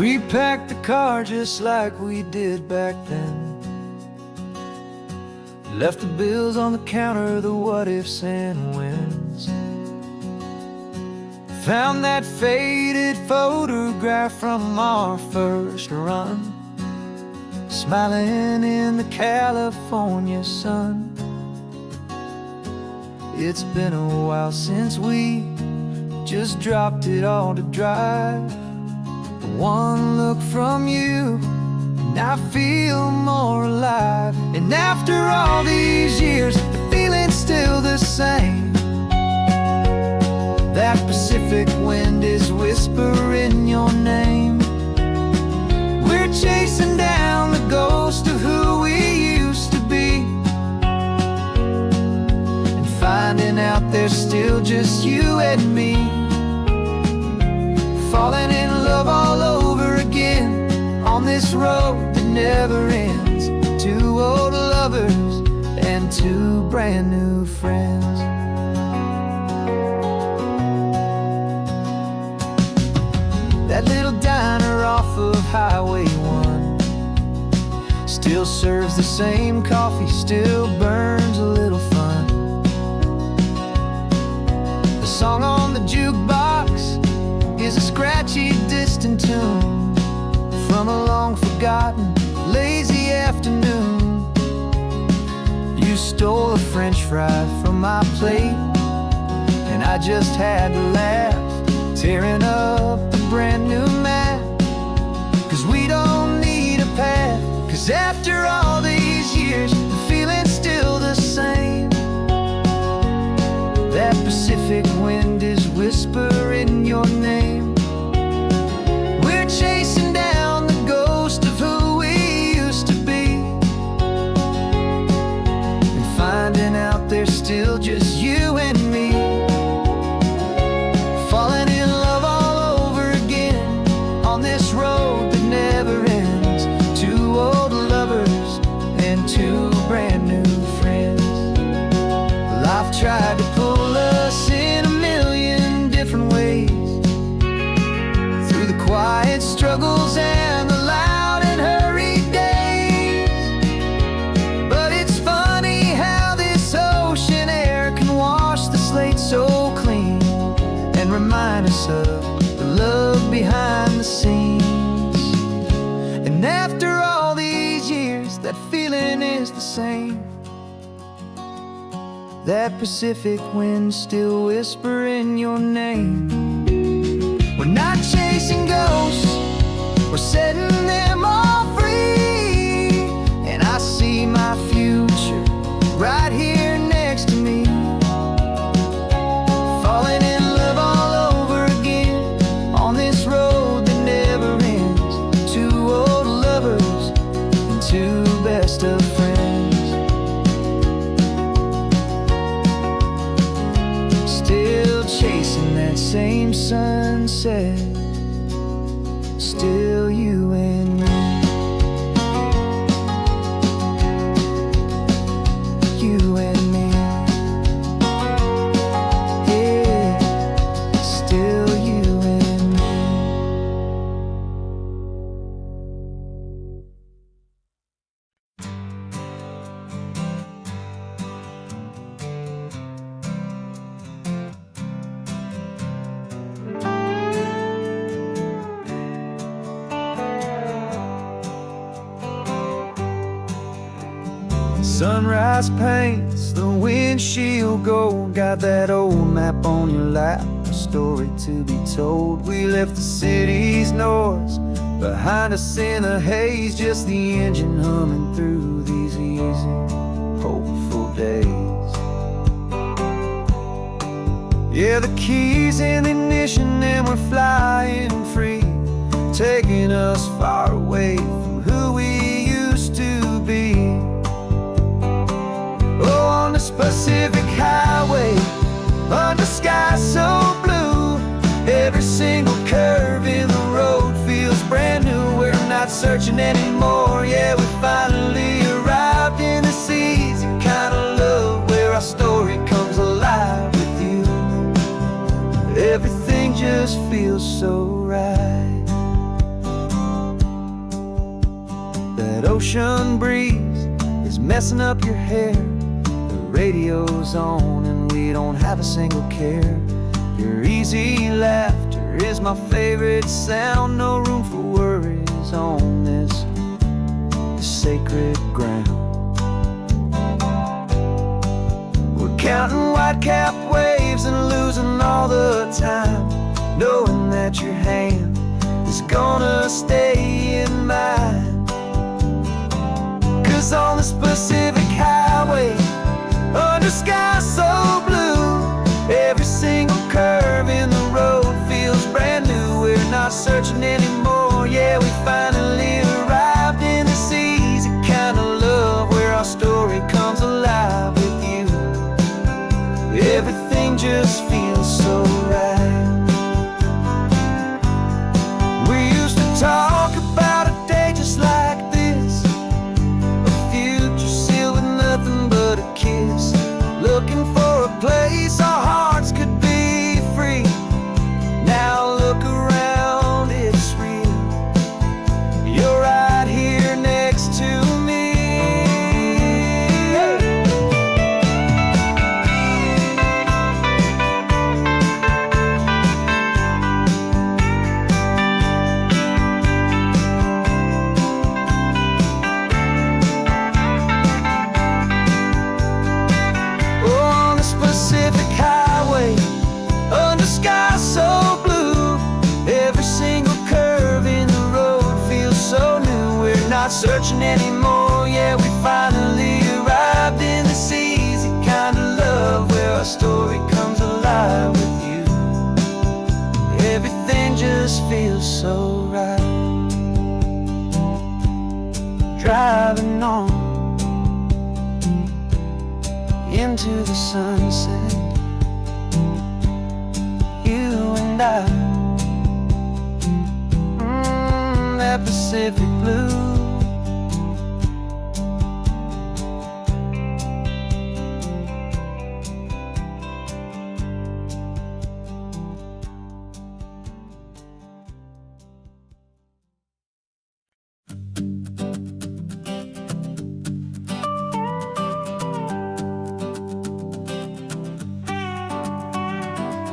We packed the car just like we did back then. Left the bills on the counter, the what ifs and whens. Found that faded photograph from our first run, smiling in the California sun. It's been a while since we just dropped it all to drive. One look from you and I feel more alive. And after all these years, the feeling's still the same. That Pacific wind is whispering your name. We're chasing down the ghost of who we used to be, and finding out there's still just you and me. Falling in love all over again on this road that never ends. Two old lovers and two brand new friends. That little diner off of Highway 1 still serves the same coffee, still burns a little fun. The song on the jukebox is a scratchy, distant tune from a long-forgotten, lazy afternoon. You stole a French fry from my plate, and I just had to laugh, tearing up a brand new map. Cause we don't need a path, cause after all these years, the feeling's still the same. That Pacific wind is whispering your name. We're chasing down the ghost of who we used to be, and finding out there's still just you and me. Falling in love all over again on this road that never ends. Two old lovers and two brand new friends. Life tried to pull us in a million different ways, through the quiet struggles and the loud and hurried days. But it's funny how this ocean air can wash the slate so clean, and remind us of the love behind the scenes. And after all these years, that feeling is the same. That Pacific wind still whispering your name. We're not chasing ghosts, we're setting them all free. And I see my future right here next to me. Falling in love all over again on this road that never ends. Two old lovers and two best of friends. Still chasing that same sunset, still you and me. You and me. Yeah, still you and me. Sunrise paints the windshield gold. Got that old map on your lap, a story to be told. We left the city's noise behind us in the haze, just the engine humming through these easy, hopeful days. Yeah, the keys in the ignition and we're flying free, taking us far away from who we used to be. Oh, on this Pacific highway, under sky so blue, every single curve in the road feels brand new. We're not searching anymore, yeah, we finally arrived in this easy kind of love, where our story comes alive with you. Everything just feels so right. ocean breeze is messing up your hair. The radio's on and we don't have a single care. Your easy laughter is my favorite sound. No room for worries on this sacred ground. We're counting white-capped waves and losing all the time, knowing that your hand is gonna stay in mine. 'Cause on this Pacific highway, under skies so blue, every single curve in the road feels brand new. We're not searching anymore, yeah, we finally arrived in this easy kind of love where our story comes alive with you. Everything just feels so right. We used to talk about a day just like this, a future sealed with nothing but a kiss, looking for a place our hearts could be free. Now look around, it's real. You're right here next to me. On this Pacific highway, under skies so blue, every single curve in the road feels so new. We're not searching anymore, yeah, we finally arrived in this easy kind of love where our story comes alive with you. Everything just feels so right. Driving on into the sunset, you and I, that Pacific blue.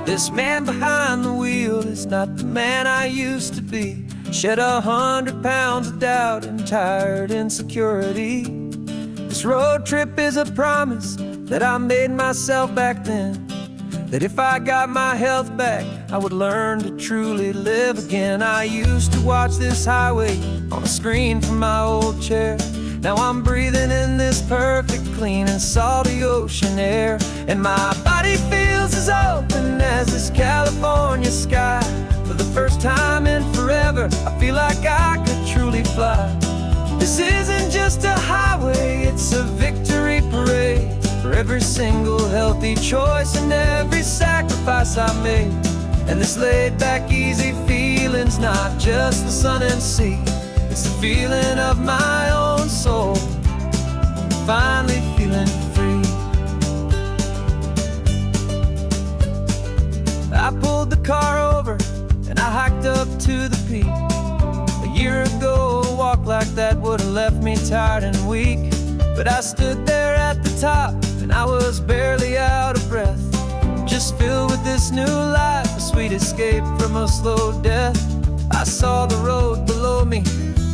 This man behind the wheel is not the man I used to be. Shed 100 pounds of doubt and tired insecurity. This road trip is a promise that I made myself back then, that if I got my health back, I would learn to truly live again. I used to watch this highway on a screen from my old chair. Now I'm breathing in this perfect, clean and salty ocean air, and my body feels as open as this California sky. For the first time in forever, I feel like I could truly fly. This isn't just a highway, it's a victory parade for every single healthy choice and every sacrifice I made. And this laid back, easy feeling's not just the sun and sea, it's the feeling of my own soul, finally feeling free. I pulled the car over and I hiked up to the peak. A year ago, a walk like that would have left me tired and weak. But I stood there at the top and I was barely out of breath, just filled with this new life, a sweet escape from a slow death. I saw the road below me,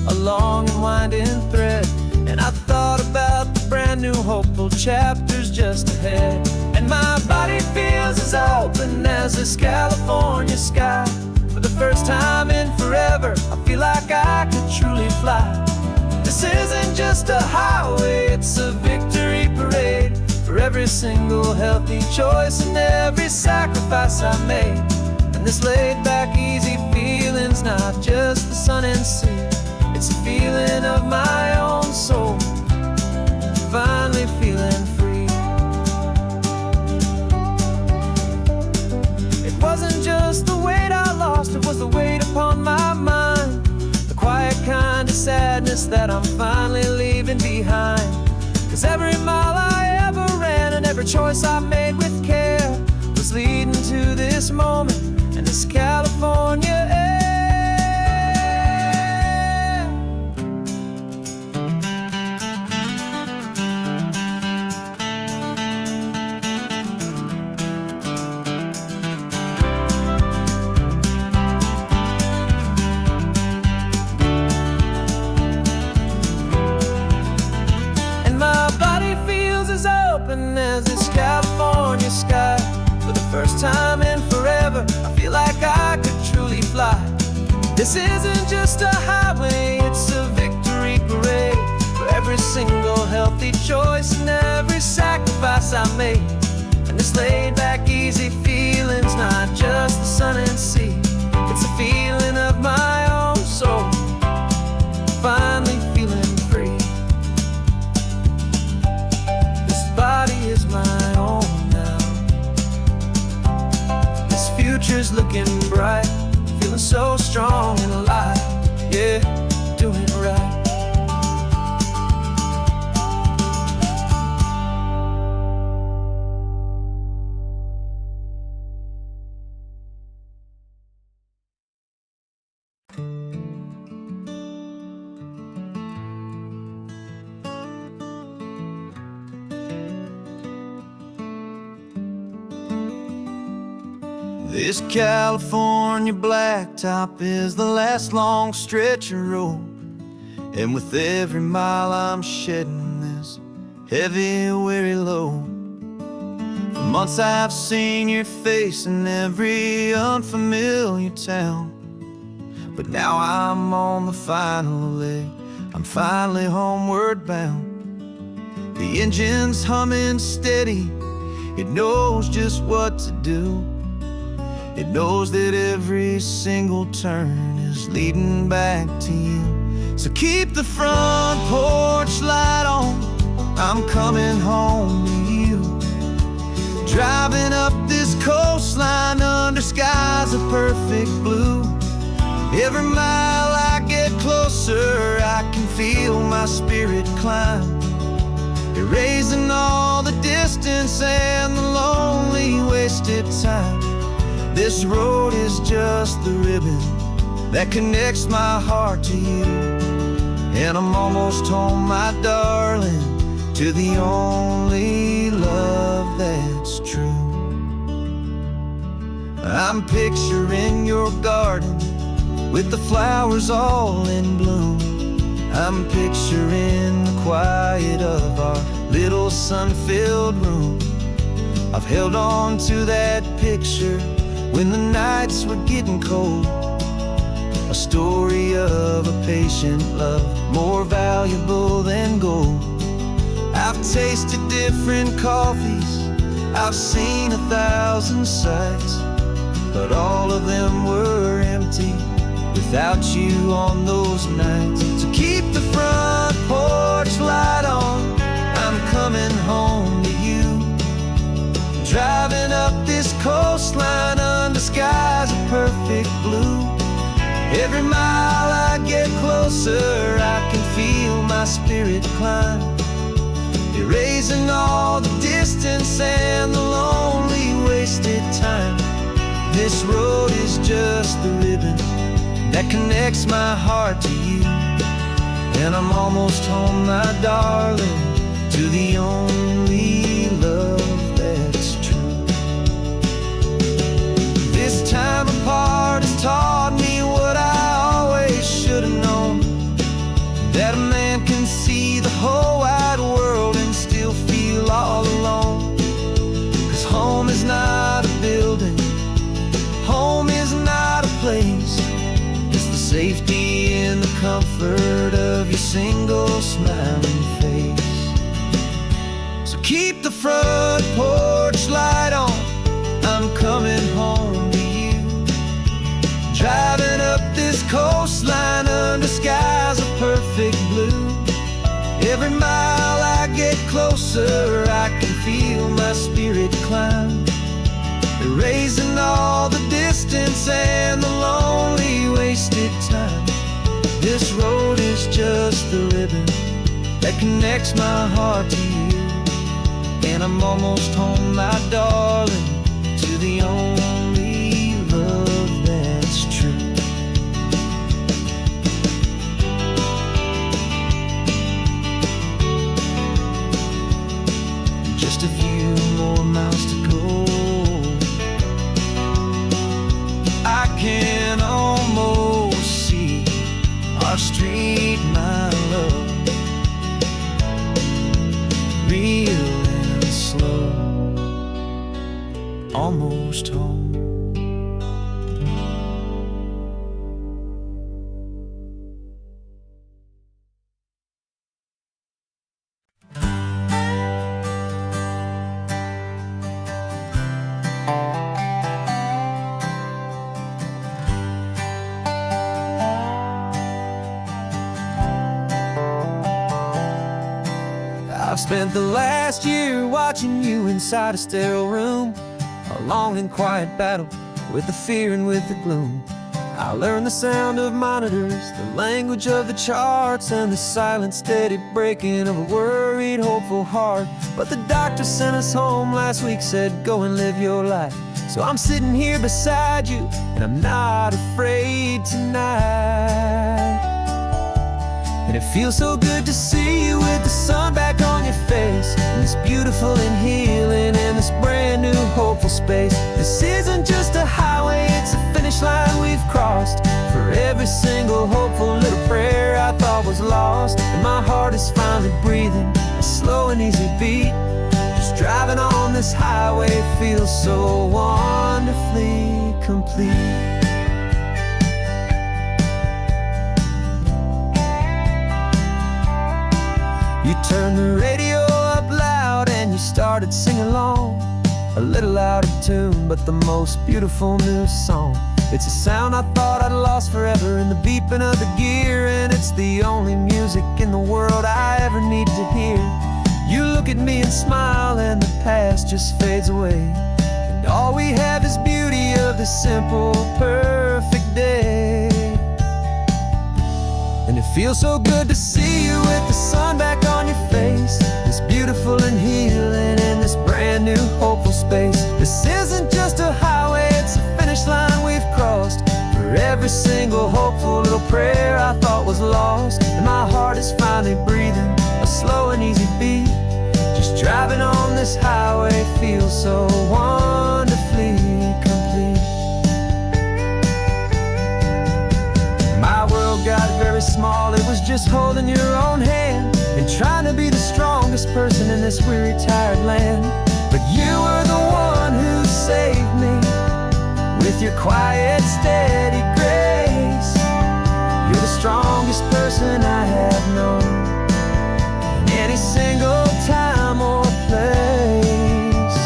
a long and winding thread, and I thought about the brand new hopeful chapters just ahead. And my body feels as open as this California sky. For the first time in forever, I feel like I could truly fly. This isn't just a highway, it's a victory parade for every single healthy choice and every sacrifice I made. And this laid back, easy feeling's not just the sun and sea, it's a feeling of my own soul, finally feeling free. It wasn't just the weight I lost, it was the weight upon my mind, the quiet kind of sadness that I'm finally leaving behind. 'Cause every mile I ever ran and every choice I made with care was leading to this moment and this California air. This isn't just a highway, it's a victory parade for every single healthy choice and every sacrifice I made. And this laid back, easy feeling's not just the sun and sea, it's a feeling of my own soul, finally feeling free. This body is my own now. This future's looking bright, feeling so strong and alive, yeah, doing it right. This California blacktop is the last long stretch of road, and with every mile I'm shedding this heavy, weary load. For months I've seen your face in every unfamiliar town, but now I'm on the final leg, I'm finally homeward bound. The engine's humming steady, it knows just what to do. It knows that every single turn is leading back to you. So keep the front porch light on, I'm coming home to you. Driving up this coastline under skies of perfect blue. Every mile I get closer, I can feel my spirit climb, erasing all the distance and the lonely wasted time. This road is just the ribbon that connects my heart to you, and I'm almost home, my darling, to the only love that's true. I'm picturing your garden with the flowers all in bloom. I'm picturing the quiet of our little sun-filled room. I've held on to that picture when the nights were getting cold, a story of a patient love, more valuable than gold. I've tasted different coffees, I've seen 1,000 sights, but all of them were empty without you on those nights. So keep the front porch light on, I'm coming home to you. Driving up this coastline under skies of perfect blue. Every mile I get closer, I can feel my spirit climb, erasing all the distance and the lonely wasted time. This road is just the ribbon that connects my heart to you, and I'm almost home, my darling, to the only love that's true. This time apart has taught me what I always should have known, that a man can see the whole wide world and still feel all alone. 'Cause home is not a building, home is not a place, it's the safety and the comfort of your single smiling face. So keep the front porch light on, I'm coming home to you. Driving up this coastline under skies of perfect blue. Every mile I get closer, I can feel my spirit climb, erasing all the distance and the lonely wasted time. This road is just the ribbon that connects my heart to you, and I'm almost home, my darling, to the only love that's true. Just a few more miles to go, I can almost see our street, my love, real and slow, almost home. I've spent the last year watching you inside a sterile room, a long and quiet battle with the fear and with the gloom. I learned the sound of monitors, the language of the charts, and the silent, steady breaking of a worried, hopeful heart. But the doctor sent us home last week, said, go and live your life. So I'm sitting here beside you, and I'm not afraid tonight. And it feels so good to see you with the sun back on your face, and this beautiful and healing in this brand new hopeful space. This isn't just a highway, it's a finish line we've crossed. For every single hopeful little prayer I thought was lost, and my heart is finally breathing a slow and easy beat. Just driving on this highway feels so wonderfully complete. You turned the radio up loud and you started singing along, a little out of tune, but the most beautiful new song. It's a sound I thought I'd lost forever in the beeping of the gear, and it's the only music in the world I ever need to hear. You look at me and smile, and the past just fades away, and all we have is beauty of this simple, perfect day. And it feels so good to see you with the sun back on your face, this beautiful and healing in this brand new hopeful space. This isn't just a highway, it's a finish line we've crossed. For every single hopeful little prayer I thought was lost, and my heart is finally breathing a slow and easy beat. Just driving on this highway feels so wonderfully complete. My world got very small, it was just holding your own hand and trying to be the strongest person in this weary, tired land. But you were the one who saved me with your quiet, steady grace. You're the strongest person I have known in any single time or place.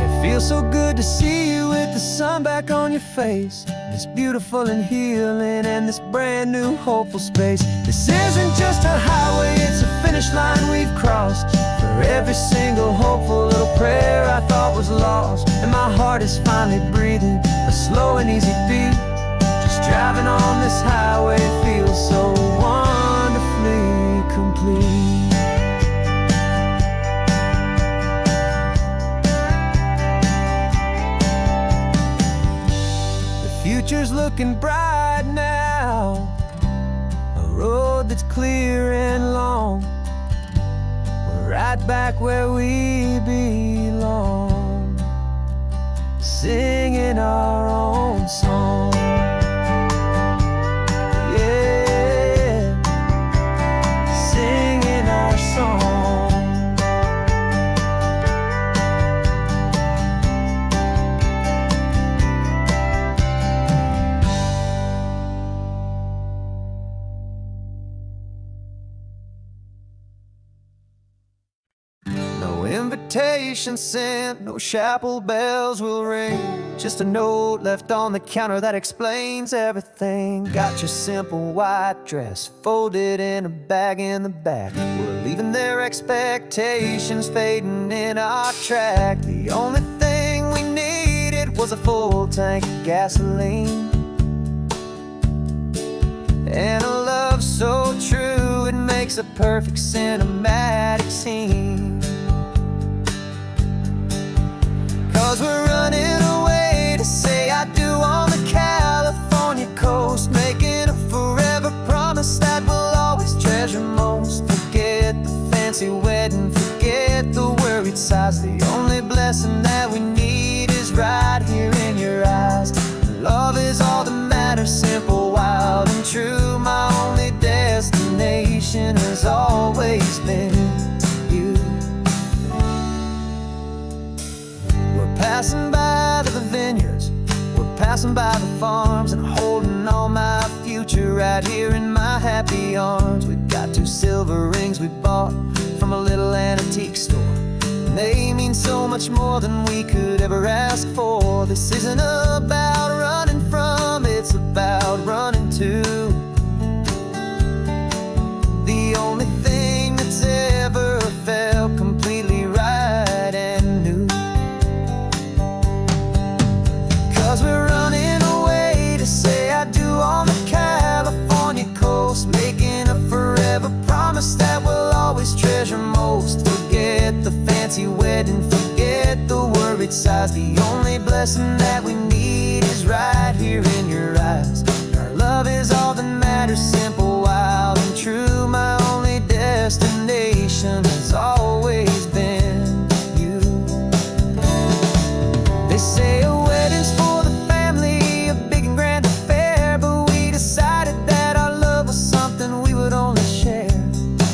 It feels so good to see you with the sun back on your face, this beautiful and healing and this brand new hopeful space. This isn't just a highway, it's a finish line we've crossed. For every single hopeful little prayer I thought was lost, and my heart is finally breathing a slow and easy beat. Just driving on this highway feels so wonderfully complete. Future's looking bright now, a road that's clear and long. We're right back where we belong, singing our own song. Yeah, singing our song. Invitation sent, no chapel bells will ring, just a note left on the counter that explains everything. Got your simple white dress folded in a bag in the back. We're leaving their expectations fading in our track. The only thing we needed was a full tank of gasoline, and a love so true it makes a perfect cinematic scene. 'Cause we're running away to say I do on the California coast, making a forever promise that we'll always treasure most. Forget the fancy wedding, forget the worried sighs. The only blessing that we need is right here in your eyes. Love is all that matters, simple, wild, and true. My only destination has always been you. Passing by the vineyards, we're passing by the farms, and holding all my future right here in my happy arms. We've got 2 silver rings we bought from a little antique store, and they mean so much more than we could ever ask for. This isn't about running from, it's about running to. The only thing that's ever always treasure most. Forget the fancy wedding, forget the worried sighs. The only blessing that we need is right here in your eyes. Our love is all that matters, simple, wild, and true. My only destination has always been you. They say a wedding's for the family, a big and grand affair, but we decided that our love was something we would only share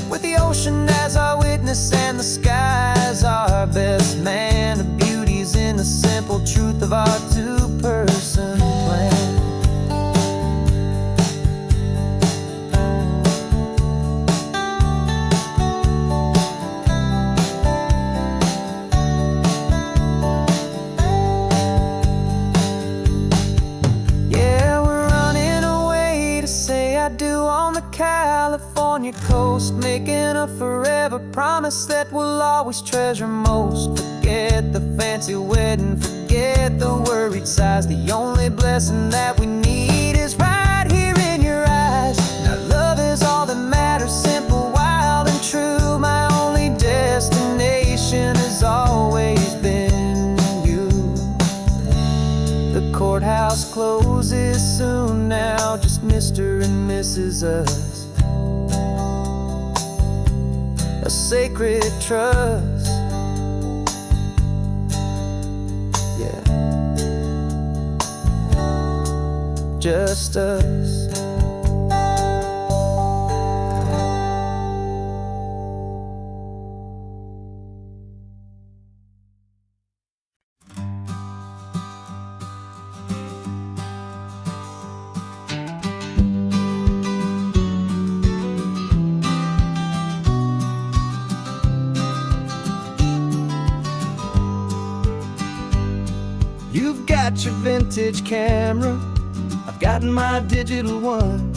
with the ocean as our witness and the sky as our best man. The beauty's in the simple truth of our two-person plan. California coast, making a forever promise that we'll always treasure most. Forget the fancy wedding, forget the worried sighs. The only blessing that we need is right here in your eyes. Now love is all that matters, simple, wild, and true. My only destination has always been you. The courthouse closes soon now, just Mr. and Mrs. Us. A sacred trust, yeah, just us. You've got your vintage camera, I've got my digital one.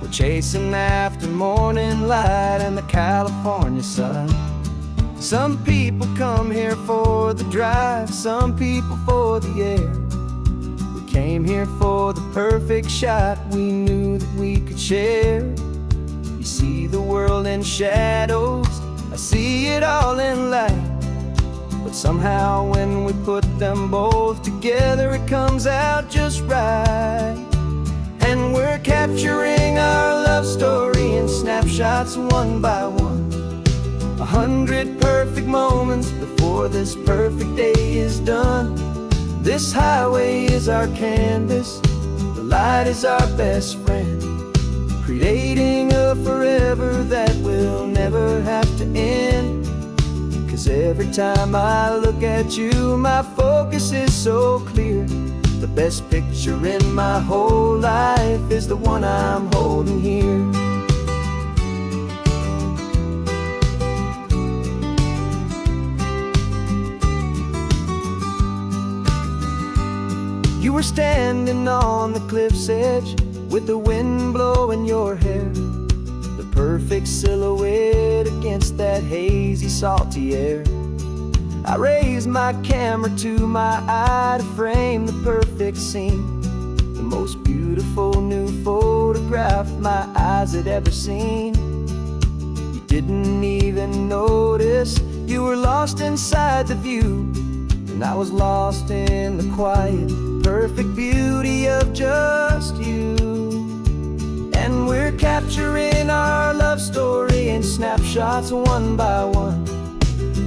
We're chasing after morning light and the California sun. Some people come here for the drive, some people for the air. We came here for the perfect shot we knew that we could share. You see the world in shadows, I see it all in light. But somehow when we put them both together, it comes out just right. And we're capturing our love story in snapshots one by one. 100 perfect moments before this perfect day is done. This highway is our canvas, the light is our best friend, creating a forever that will never have to end. 'Cause every time I look at you, my focus is so clear. The best picture in my whole life is the one I'm holding here. You were standing on the cliff's edge with the wind blowing your hair, the perfect silhouette against that hazy, salty air. I raised my camera to my eye to frame the perfect scene, the most beautiful new photograph my eyes had ever seen. You didn't even notice you were lost inside the view, and I was lost in the quiet, perfect beauty of just you. And we're capturing our love story in snapshots one by one.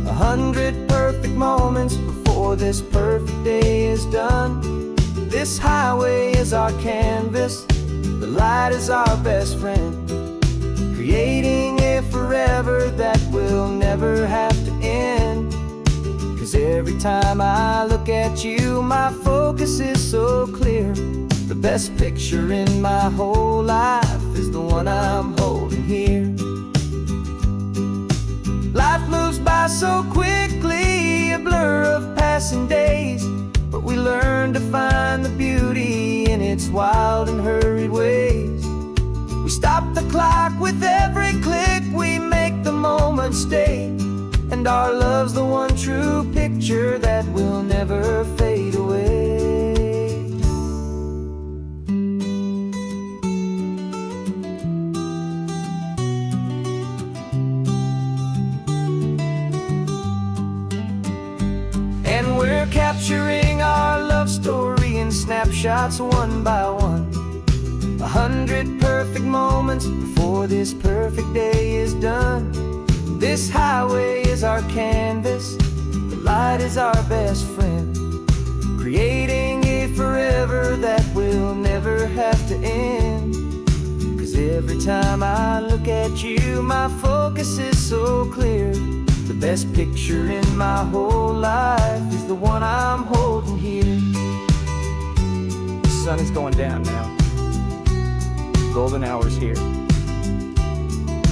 100 perfect moments before this perfect day is done. This highway is our canvas, the light is our best friend, creating a forever that will never have to end. 'Cause every time I look at you, my focus is so clear. The best picture in my whole life is the one I'm holding here. Life moves by so quickly, a blur of passing days, but we learn to find the beauty in its wild and hurried ways. We stop the clock with every click, we make the moment stay, and our love's the one true picture that will never fade away. snapshots one by one. 100 perfect moments before this perfect day is done. This highway is our canvas, the light is our best friend, creating a forever that will never have to end. 'Cause every time I look at you, my focus is so clear. The best picture in my whole life is the one I'm holding here. The sun is going down now. Golden hour's here.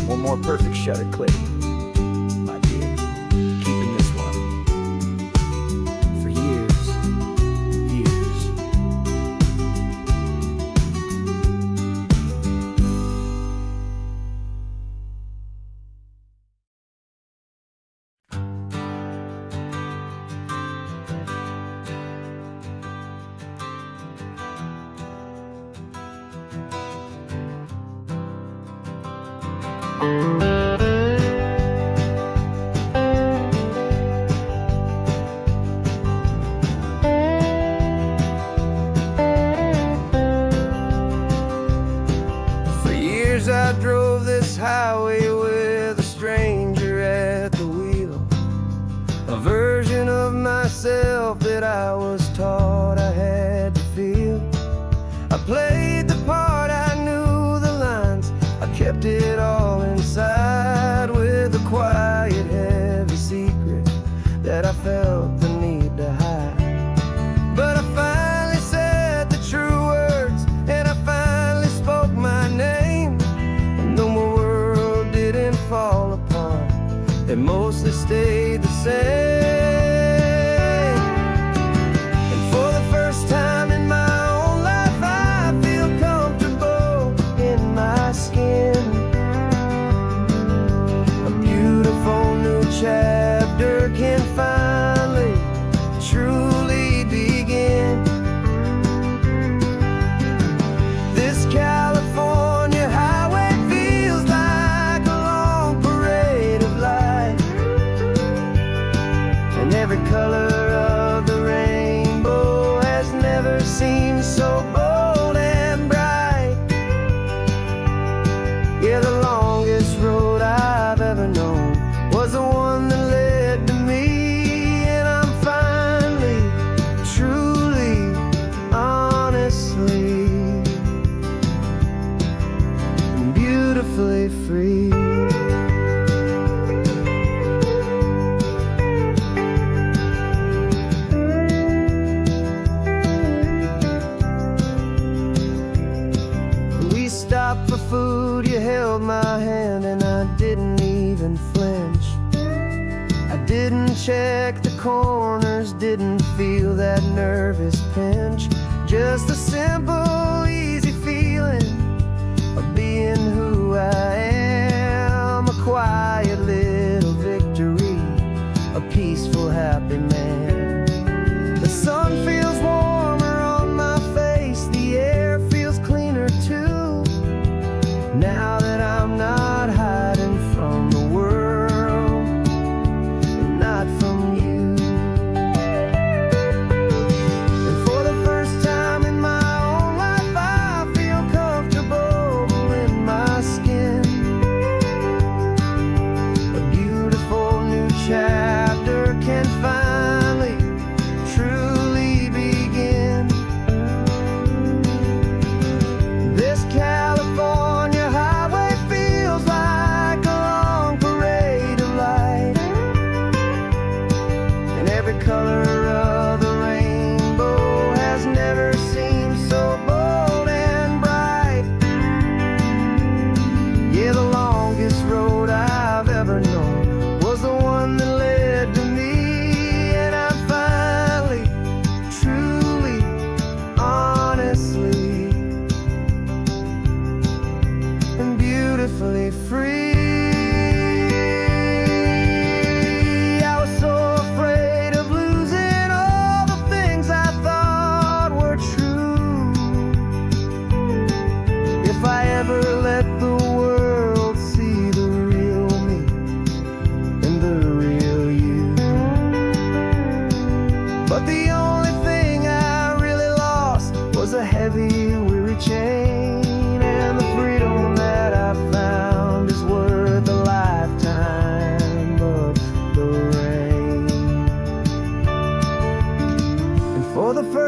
One more perfect shutter click, my dear. Keeping this one for years, years. For years I drove this highway with a stranger at the wheel, a version of myself that I was taught I had to feel. I played the part, I knew the lines, I kept it all inside with a quiet, heavy secret that I felt the need to hide. But I finally said the true words, and I finally spoke my name. And though my world didn't fall apart, it mostly stayed the same. And for the first time in my own life, I feel comfortable in my skin. A beautiful new chapter can finally truly begin. This California highway feels like a long parade of light, and every color of the rainbow has never seemed so bold and bright. Yeah, the longest road I've ever known was the one that led to me, and I'm finally, truly, honestly, and beautifully free. We stopped for food, you held my hand, and I didn't even flinch. I didn't check the corners, didn't feel that nervous pinch. Just a simple, easy feeling of being who I am. A quiet little victory, a peaceful, happy man. The sun feels warmer on my face, the air feels cleaner too, now that I'm not hiding from the world, and not from you. And for the first time in my own life, I feel comfortable in my skin. A beautiful new chapter can finally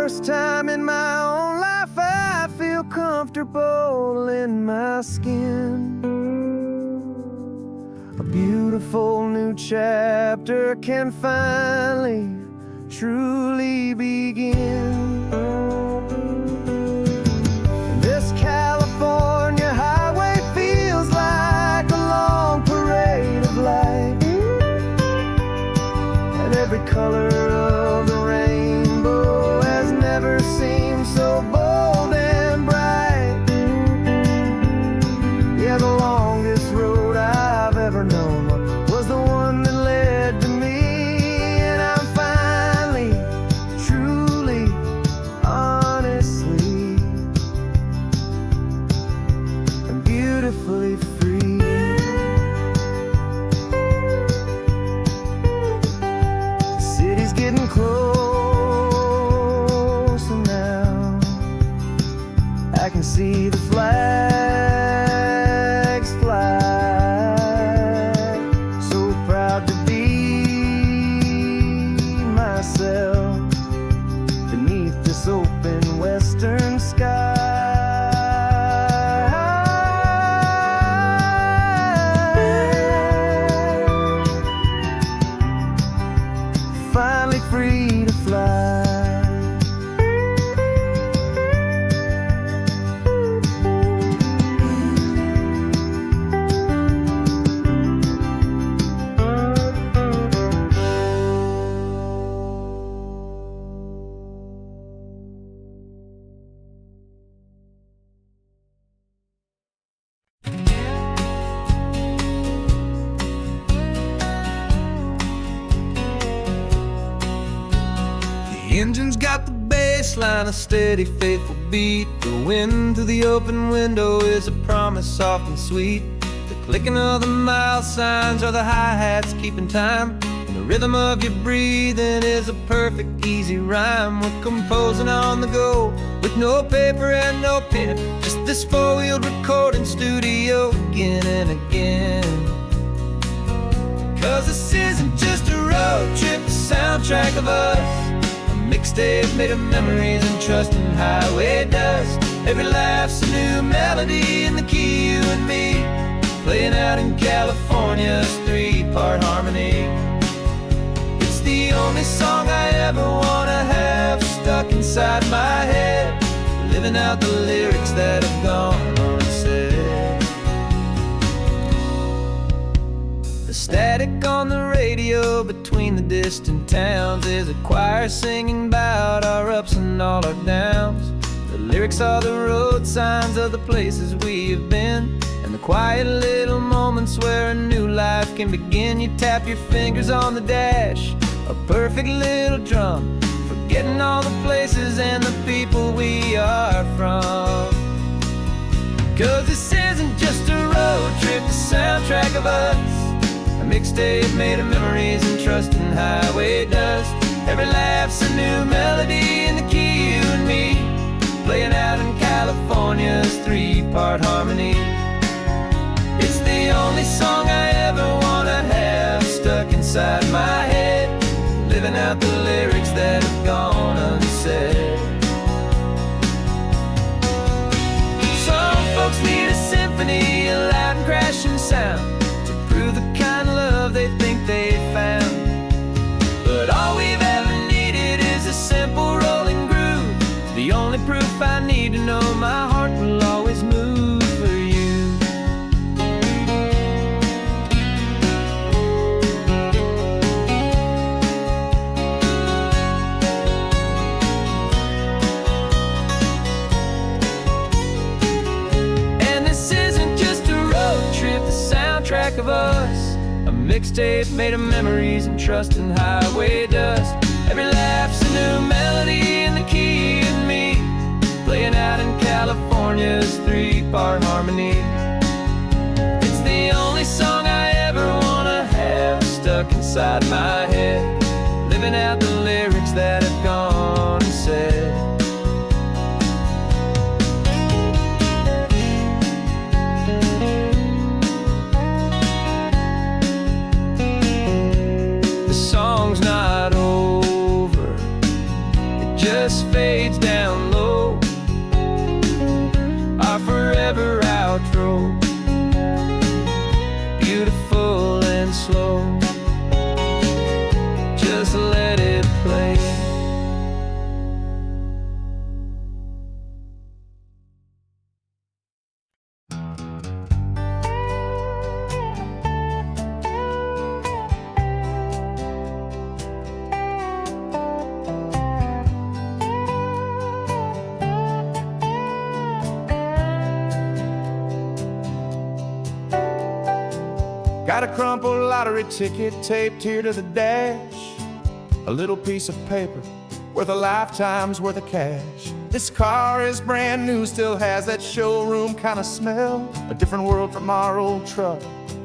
first time in my own life I feel comfortable in my skin. A beautiful new chapter can finally, truly begin. This California highway feels like a long parade of light, and every color of the rainbow has never seemed so bold and bright. Yeah, the longest road I've ever known was the one that led to me, and I'm finally, truly, honestly, and beautifully free. The city's getting closer now. I can see the flags fly. So proud to be myself beneath this open western sky. Finally free to fly. The engine's got the bass line, a steady, faithful beat. The wind through the open window is a promise soft and sweet. The clicking of the mile signs are the hi-hats keeping time, and the rhythm of your breathing is a perfect, easy rhyme. We're composing on the go with no paper and no pen, just this four-wheeled recording studio again and again. 'Cause this isn't just a road trip, the soundtrack of us, mixtape made of memories and trust in highway dust. Every laugh's a new melody in the key, you and me, playing out in California's three-part harmony. It's the only song I ever wanna have stuck inside my head, living out the lyrics that have gone unsaid. The static on the radio between the distant towns is a choir singing about our ups and all our downs. The lyrics are the road signs of the places we have been, and the quiet little moments where a new life can begin. You tap your fingers on the dash, a perfect little drum, forgetting all the places and the people we are from. 'Cause this isn't just a road trip, the soundtrack of us, a mixtape made of memories and trust in highway dust. Every laugh's a new melody in the key, you and me, playing out in California's three-part harmony. It's the only song I ever wanna have stuck inside my head, living out the lyrics that have gone unsaid. Some folks need a symphony, a loud and crashing sound, to prove the kind of love they think they found. But all we've ever needed is a simple rolling groove, the only proof I need to know my heart will always move for you. And this isn't just a road trip, the soundtrack of us, a mixtape made of memories and trust in highway dust. Every laugh's a new melody in the key and me, playing out in California's three-part harmony. It's the only song I ever wanna have stuck inside my head, living out the lyrics that have gone unsaid. The song's not over, it just fades down low, our forever outro, beautiful and slow. Just let it play. Got a crumpled lottery ticket taped here to the dash, a little piece of paper worth a lifetime's worth of cash. This car is brand new, still has that showroom kind of smell, a different world from our old truck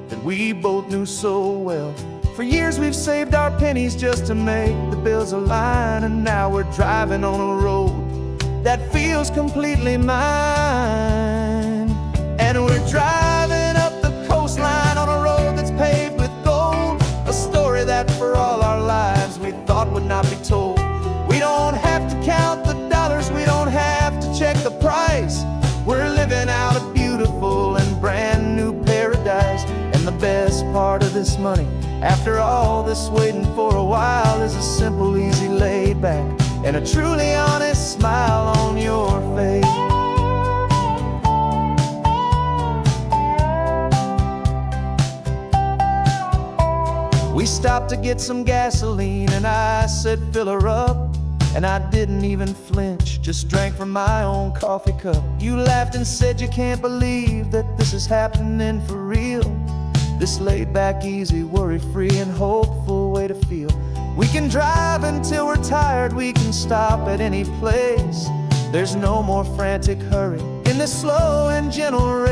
that we both knew so well. For years we've saved our pennies just to make the bills align, and now we're driving on a road that feels completely mine. And we're driving up the coastline on a road that's paved with gold, a story that for all our lives we thought would not be told. We don't have to count the dollars, we don't have to check the price. We're living out a beautiful and brand new paradise. And the best part of this money, after all this waiting for a while, is a simple, easy, laid back, and a truly honest smile on your face. We stopped to get some gasoline, and I said, fill her up. And I didn't even flinch, just drank from my own coffee cup. You laughed and said you can't believe that this is happening for real. This laid back, easy, worry-free and hopeful way to feel. We can drive until we're tired, we can stop at any place. There's no more frantic hurry in this slow and gentle race.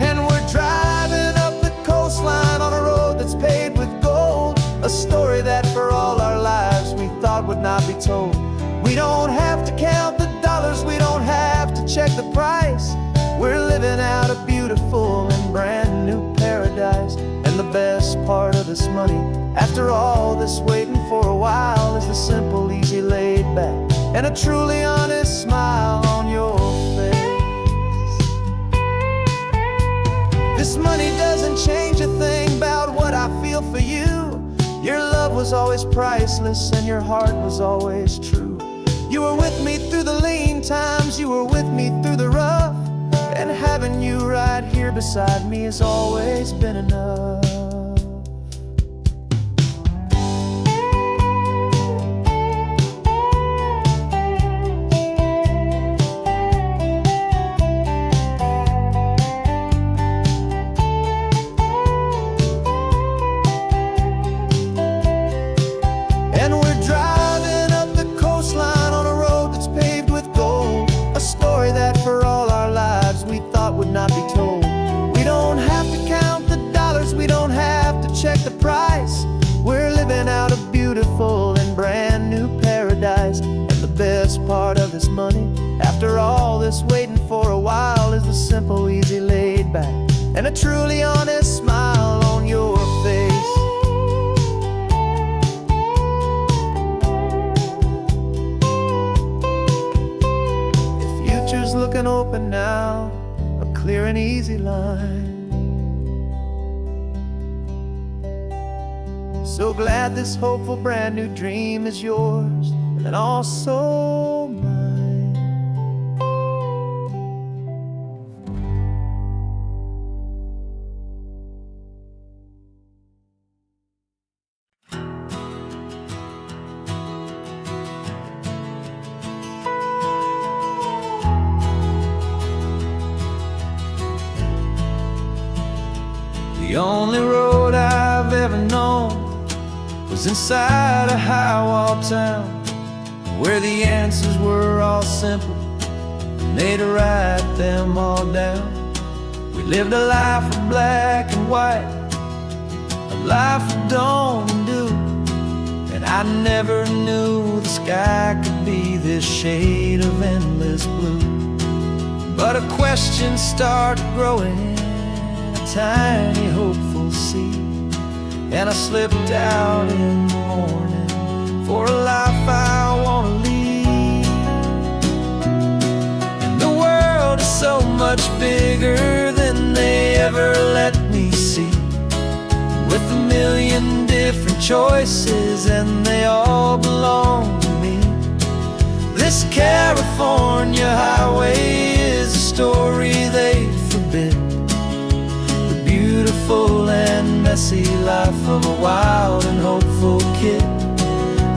And we're driving up the coastline on a road that's paved with gold, a story that for all our lives we thought would not be told. We don't have to count the dollars, we don't have to check the price. We're living out a beautiful and brand new paradise. And the best part of this money, after all this waiting for a while, is the simple, easy, laid back, and a truly honest smile on your face. This money doesn't change a thing about what I feel for you. Your love was always priceless and your heart was always true. You were with me through the lean times, you were with me through the rough, and having you right here beside me has always been enough. Check the price. We're living out a beautiful and brand new paradise. And the best part of this money, after all this waiting for a while, is the simple, easy, laid back, and a truly honest smile on your face. The future's looking open now, a clear and easy line. So glad this hopeful brand new dream is yours and also mine. The only road I've ever known was inside a high-wall town, where the answers were all simple and they'd write them all down. We lived a life of black and white, a life of dawn and dew, and I never knew the sky could be this shade of endless blue. But a question started growing, a tiny hopeful seed, and I slipped out in the morning for a life I much bigger than they ever let me see. With a million different choices and they all belong to me. This California highway is a story they forbid. The beautiful and messy life of a wild and hopeful kid.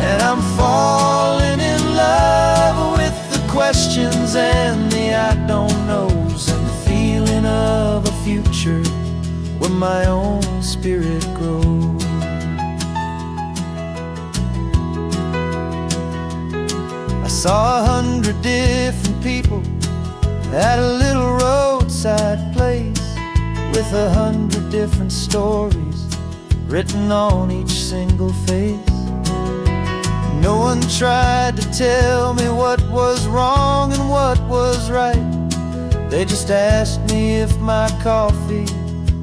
And I'm falling in love with the questions and the I don't knows, and the feeling of a future where my own spirit grows. I saw 100 different people at a little roadside place, with 100 different stories written on each single face. No one tried to tell me what was wrong and what was right. They just asked me if my coffee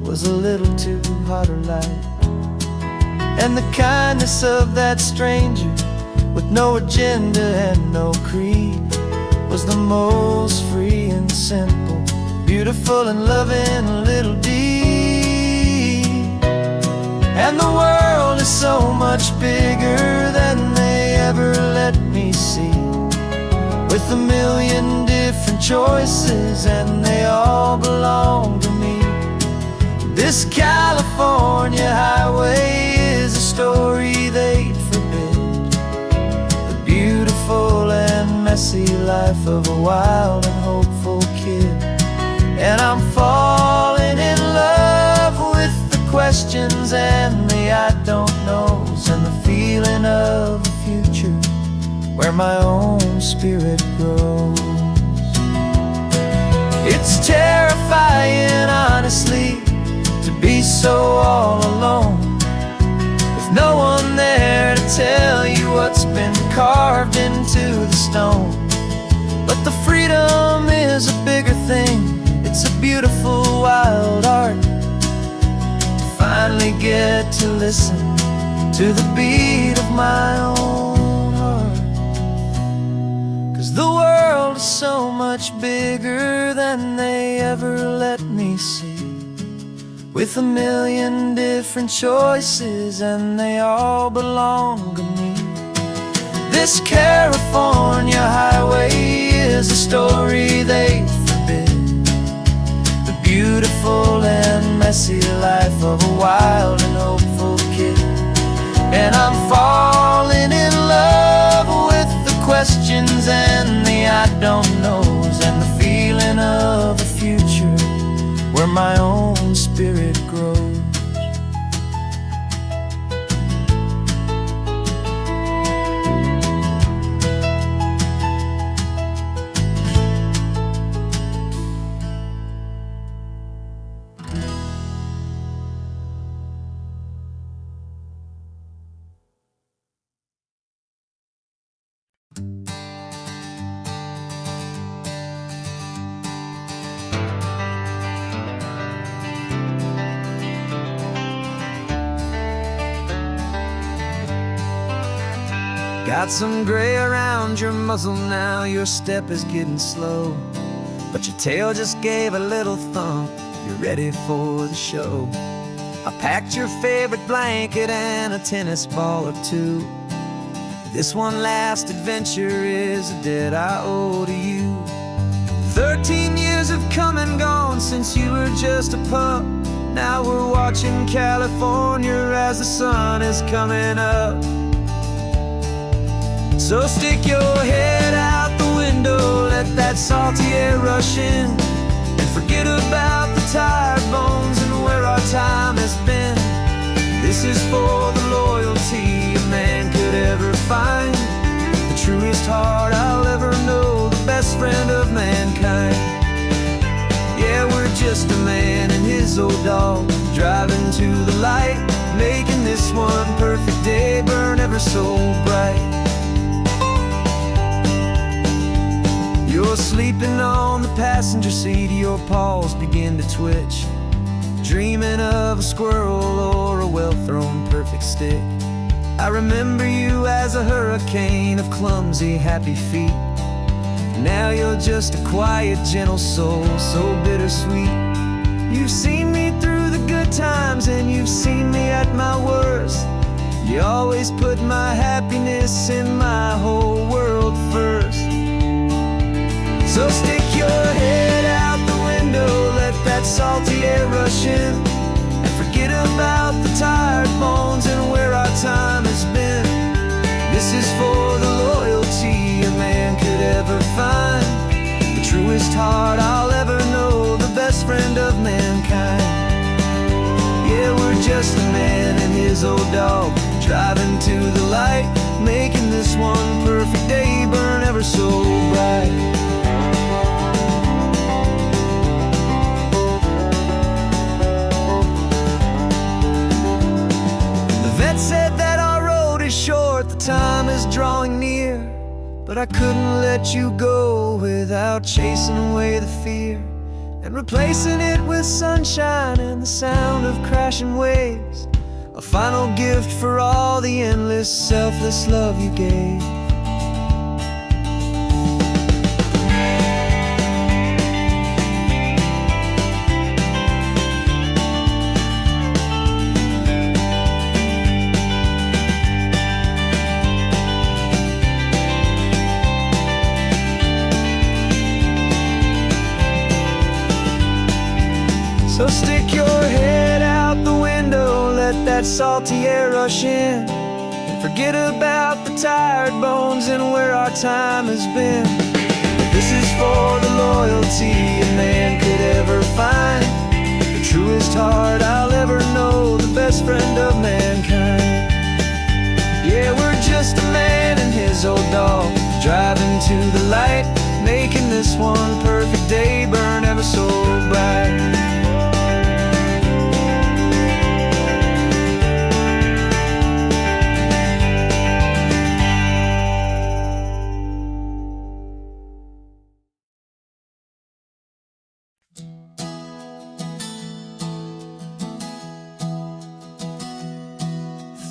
was a little too hot or light. And the kindness of that stranger, with no agenda and no creed, was the most free and simple, beautiful and loving little deed. And the world is so much bigger than they ever let me see. With a million different choices and they all belong to me. This California highway is a story they'd forbid. The beautiful and messy life of a wild and hopeful kid. And I'm falling in love with the questions and the I don't knows, and the feeling of a future where my own spirit grows. It's terrifying, honestly, to be so all alone, with no one there to tell you what's been carved into the stone. But the freedom is a bigger thing. It's a beautiful wild art to finally get to listen to the beat of my own heart. 'Cause the world is so much bigger than they ever let me see. With a million different choices and they all belong to me. This California highway is a story they forbid. The beautiful and messy life of a wild and hopeful kid. And I'm falling in love with the questions and the I don't knows, and the feeling of a future where my own spirit grows. Got some gray around your muzzle now, your step is getting slow, but your tail just gave a little thump, you're ready for the show. I packed your favorite blanket and a tennis ball or two. This one last adventure is a debt I owe to you. 13 years have come and gone since you were just a pup. Now we're watching California as the sun is coming up. So stick your head out the window, let that salty air rush in, and forget about the tired bones and where our time has been. This is for the loyalty a man could ever find, the truest heart I'll ever know, the best friend of mankind. Yeah, we're just a man and his old dog, driving to the light, making this one perfect day burn ever so bright. You're sleeping on the passenger seat, your paws begin to twitch, dreaming of a squirrel or a well-thrown perfect stick. I remember you as a hurricane of clumsy, happy feet. Now you're just a quiet, gentle soul, so bittersweet. You've seen me through the good times and you've seen me at my worst. You always put my happiness in my whole world first. So stick your head out the window, let that salty air rush in, and forget about the tired bones and where our time has been. This is for the loyalty a man could ever find, the truest heart I'll ever know, the best friend of mankind. Yeah, we're just a man and his old dog, driving to the light, making this one perfect day burn ever so bright. The vet said that our road is short, the time is drawing near, but I couldn't let you go without chasing away the fear and replacing it with sunshine and the sound of crashing waves. A final gift for all the endless, selfless love you gave. So stick your head out the window, let that salty air rush in, and forget about the tired bones and where our time has been. This is for the loyalty a man could ever find, the truest heart I'll ever know, the best friend of mankind. Yeah, we're just a man and his old dog, driving to the light, making this one perfect day burn ever so bright.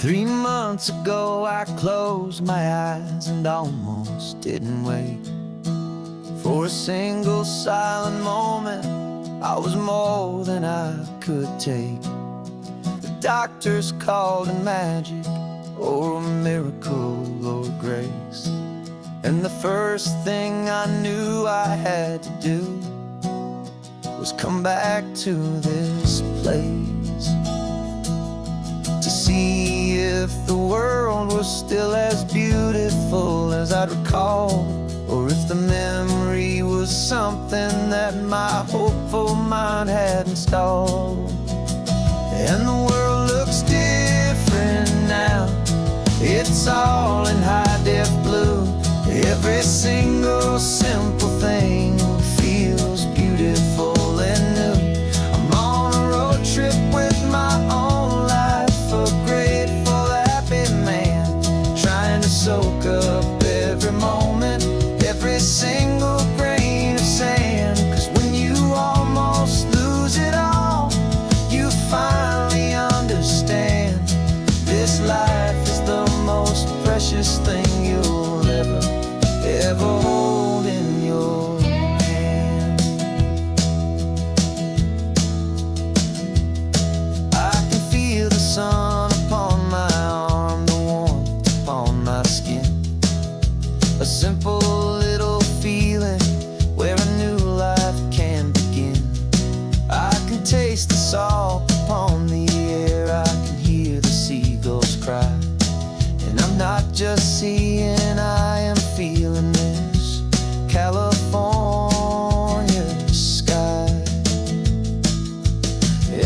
3 months ago I closed my eyes and almost didn't wake. For a single silent moment I was more than I could take. The doctors called it magic, or a miracle, or grace. And the first thing I knew I had to do was come back to this place, to see if the world was still as beautiful as I'd recall, or if the memory was something that my hopeful mind had installed. And the world looks different now, it's all in high-def blue. Every single simple thing feels beautiful and new. I'm on a road trip with my own life, a grateful, happy man, trying to soak up every moment, every single grain of sand. 'Cause when you almost lose it all, you finally understand this life is the most precious thing you'll ever hold in your hand. I can feel the sun upon my arm, the warmth upon my skin, a simple little feeling where a new life can begin. I can taste the salt upon the air, I can hear the seagulls cry, and I'm not just seeing, I am feeling this California sky.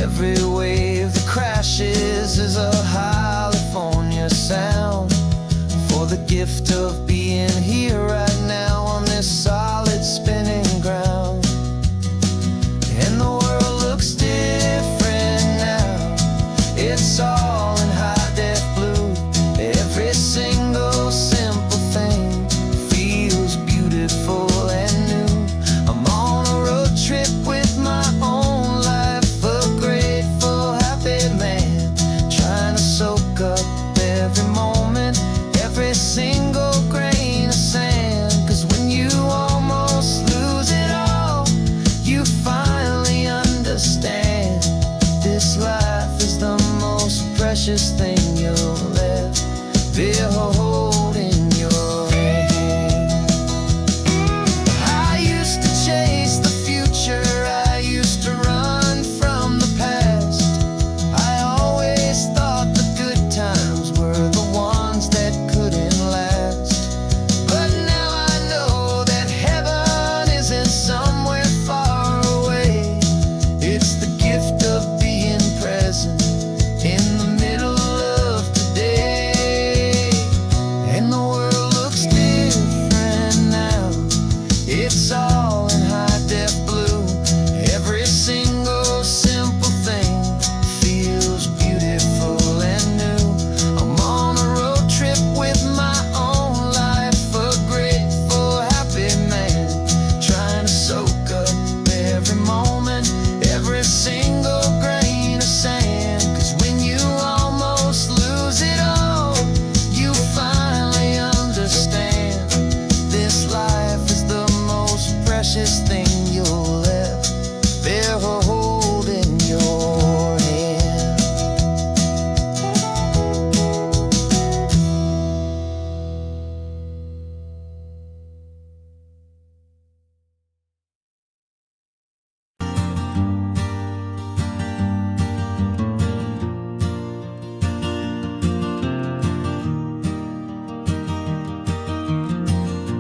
Every wave that crashes is a California sound, for the gift of being here right now on this solid spinning ground. And the world looks different now, it's all in high-def blue. Every single simple thing feels beautiful and new. I'm on a road trip with my own life, a grateful, happy man, trying to soak up every moment, every single grain of sand. 'Cause when you almost precious thing you'll ever hold in your hand. I used to chase the future, I used to run from the past. I always thought the good times were the ones that couldn't last. But now I know that heaven isn't somewhere far away. It's the gift of being present in the middle of today. And the world looks different now. It's all in high-def blue. Every single simple thing feels beautiful and new. I'm on a road trip with my own life, a grateful, happy man, trying to soak up every moment, every single grain of sand. 'Cause when you almost lose it all, you finally understand this life is the most precious thing you'll ever hold in your hand.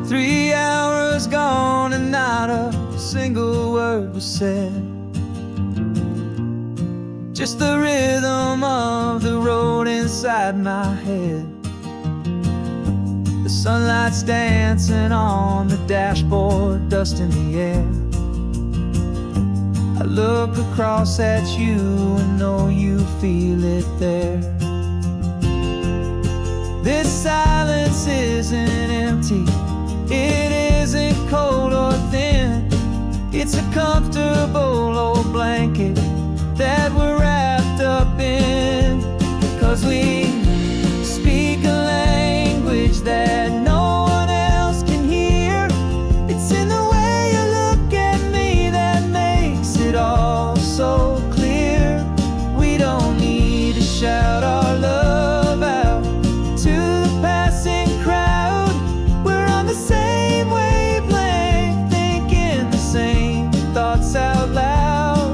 3 hours gone and not a single word was said. Just the rhythm of the road inside my head. The sunlight's dancing on the dashboard, dust in the air. I look across at you and know you feel it there. This silence isn't empty, it isn't cold or thin. It's a comfortable old blanket that we're wrapped up in. 'Cause we speak a language that no one else can hear. It's in the way you look at me that makes it all so clear. We don't need to shout our love out to the passing crowd. We're on the same wavelength, thinking the same thoughts out loud.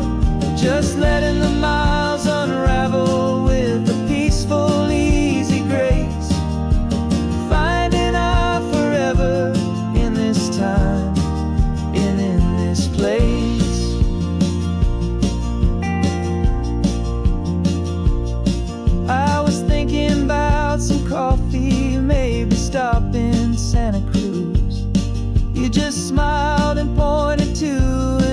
Just letting the miles unravel with a peaceful, easy grace. Finding our forever in this time and in this place. I was thinking about some coffee, maybe stop in Santa Cruz. You just smiled and pointed to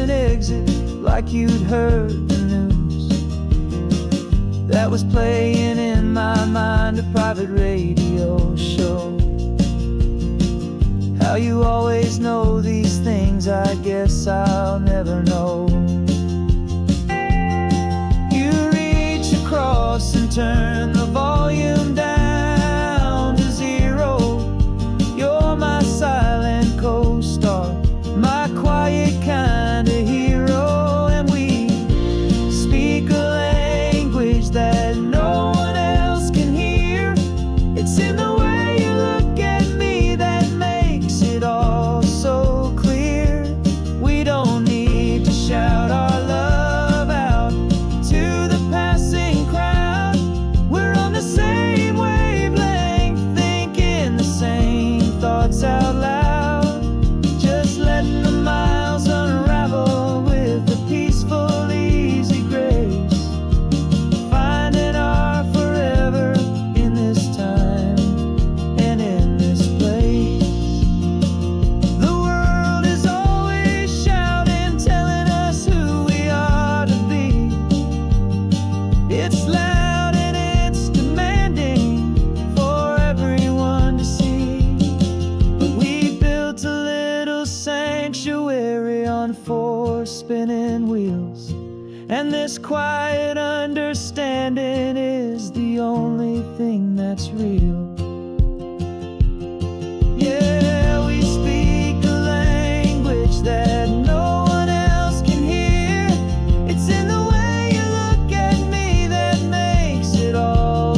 an exit like you'd heard the news. That was playing in my mind, a private radio show. How you always know these things, I guess I'll never know. You reach across and turn the volume down to 0. You're my silent co-star, my quiet kind of hero. And we speak a language that no one else can hear. It's in the way you look at me that makes it all so clear. We don't need to shout our love out to the passing crowd. We're on the same wavelength, thinking the same thoughts out loud. Just letting the miles unravel with a peaceful, easy grace. Finding our forever in this time and in this place. The world is always shouting, telling us who we are to be. It's loud and it's demanding for everyone to see. But we built a little sanctuary on 4 spinning wheels. And this quiet understanding is the only thing that's real. Yeah, we speak a language that no one else can hear. It's in the way you look at me that makes it all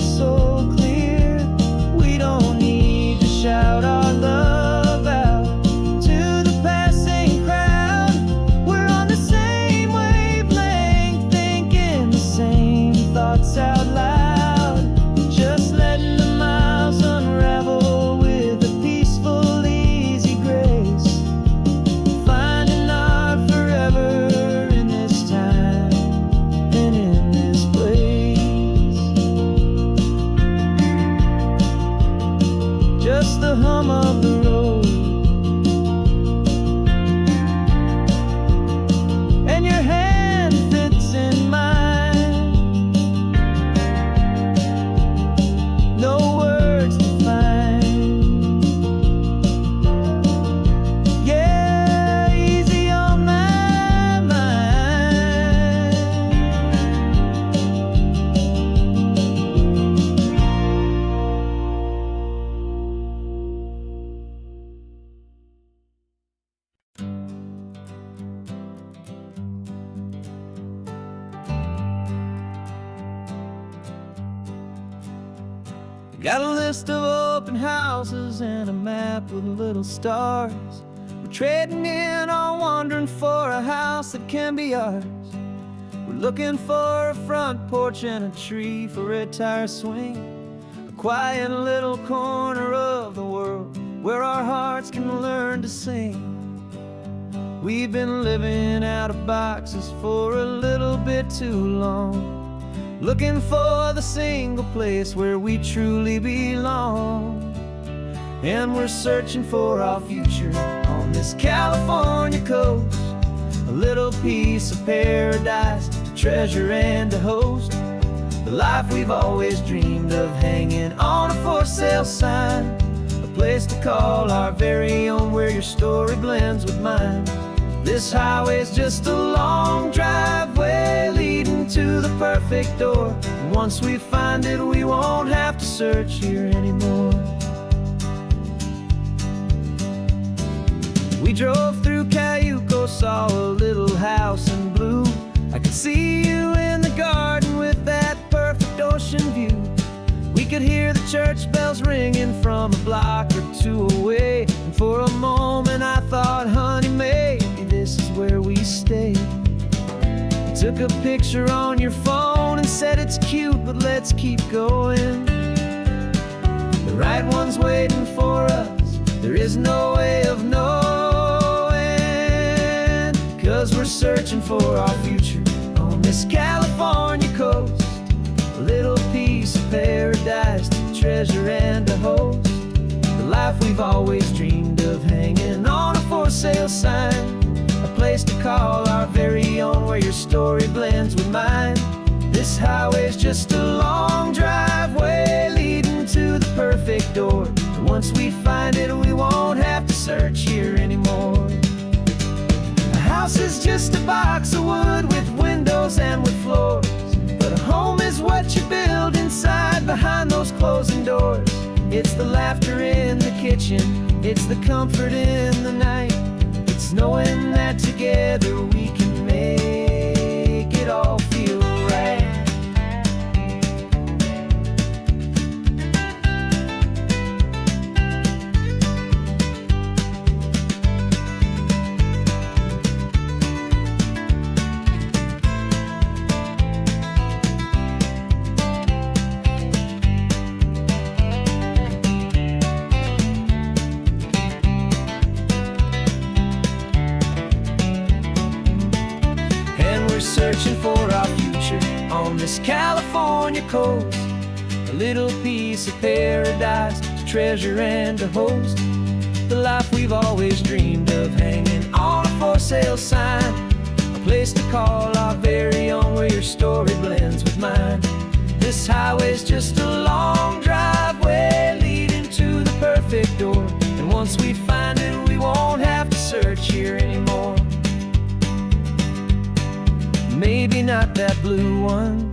Got a list of open houses and a map with little stars. We're trading in our wandering for a house that can be ours. We're looking for a front porch and a tree for a tire swing, a quiet little corner of the world where our hearts can learn to sing. We've been living out of boxes for a little bit too long, looking for the single place where we truly belong. And we're searching for our future on this California coast, a little piece of paradise to treasure and to host, the life we've always dreamed of, hanging on a for sale sign, a place to call our very own where your story blends with mine. This highway's just a long driveway leading to the perfect door, and once we find it we won't have to search here anymore. We drove through Cayuco, saw a little house in blue. I could see you in the garden with that perfect ocean view. We could hear the church bells ringing from a block or two away, and for a moment I thought, honey, maybe this is where we stay. You took a picture on your phone and said it's cute, but let's keep going. The right one's waiting for us, there is no way of knowing, 'cause we're searching for our future on this California coast, a little piece of paradise to treasure and to host, the life we've always dreamed of, hanging on a for sale sign, a place to call our very own where your story blends with mine. This highway's just a long driveway leading to the perfect door, and once we find it we won't have to search here anymore. A house is just a box of wood with windows and with floors, but a home is what you build inside behind those closing doors. It's the laughter in the kitchen, it's the comfort in the night, it's knowing that together we can make it all feel right. Searching for our future on this California coast, a little piece of paradise to treasure and to host, the life we've always dreamed of, hanging on a for sale sign, a place to call our very own where your story blends with mine. This highway's just a long driveway leading to the perfect door, and once we find it we won't have to search here anymore. Maybe not that blue one,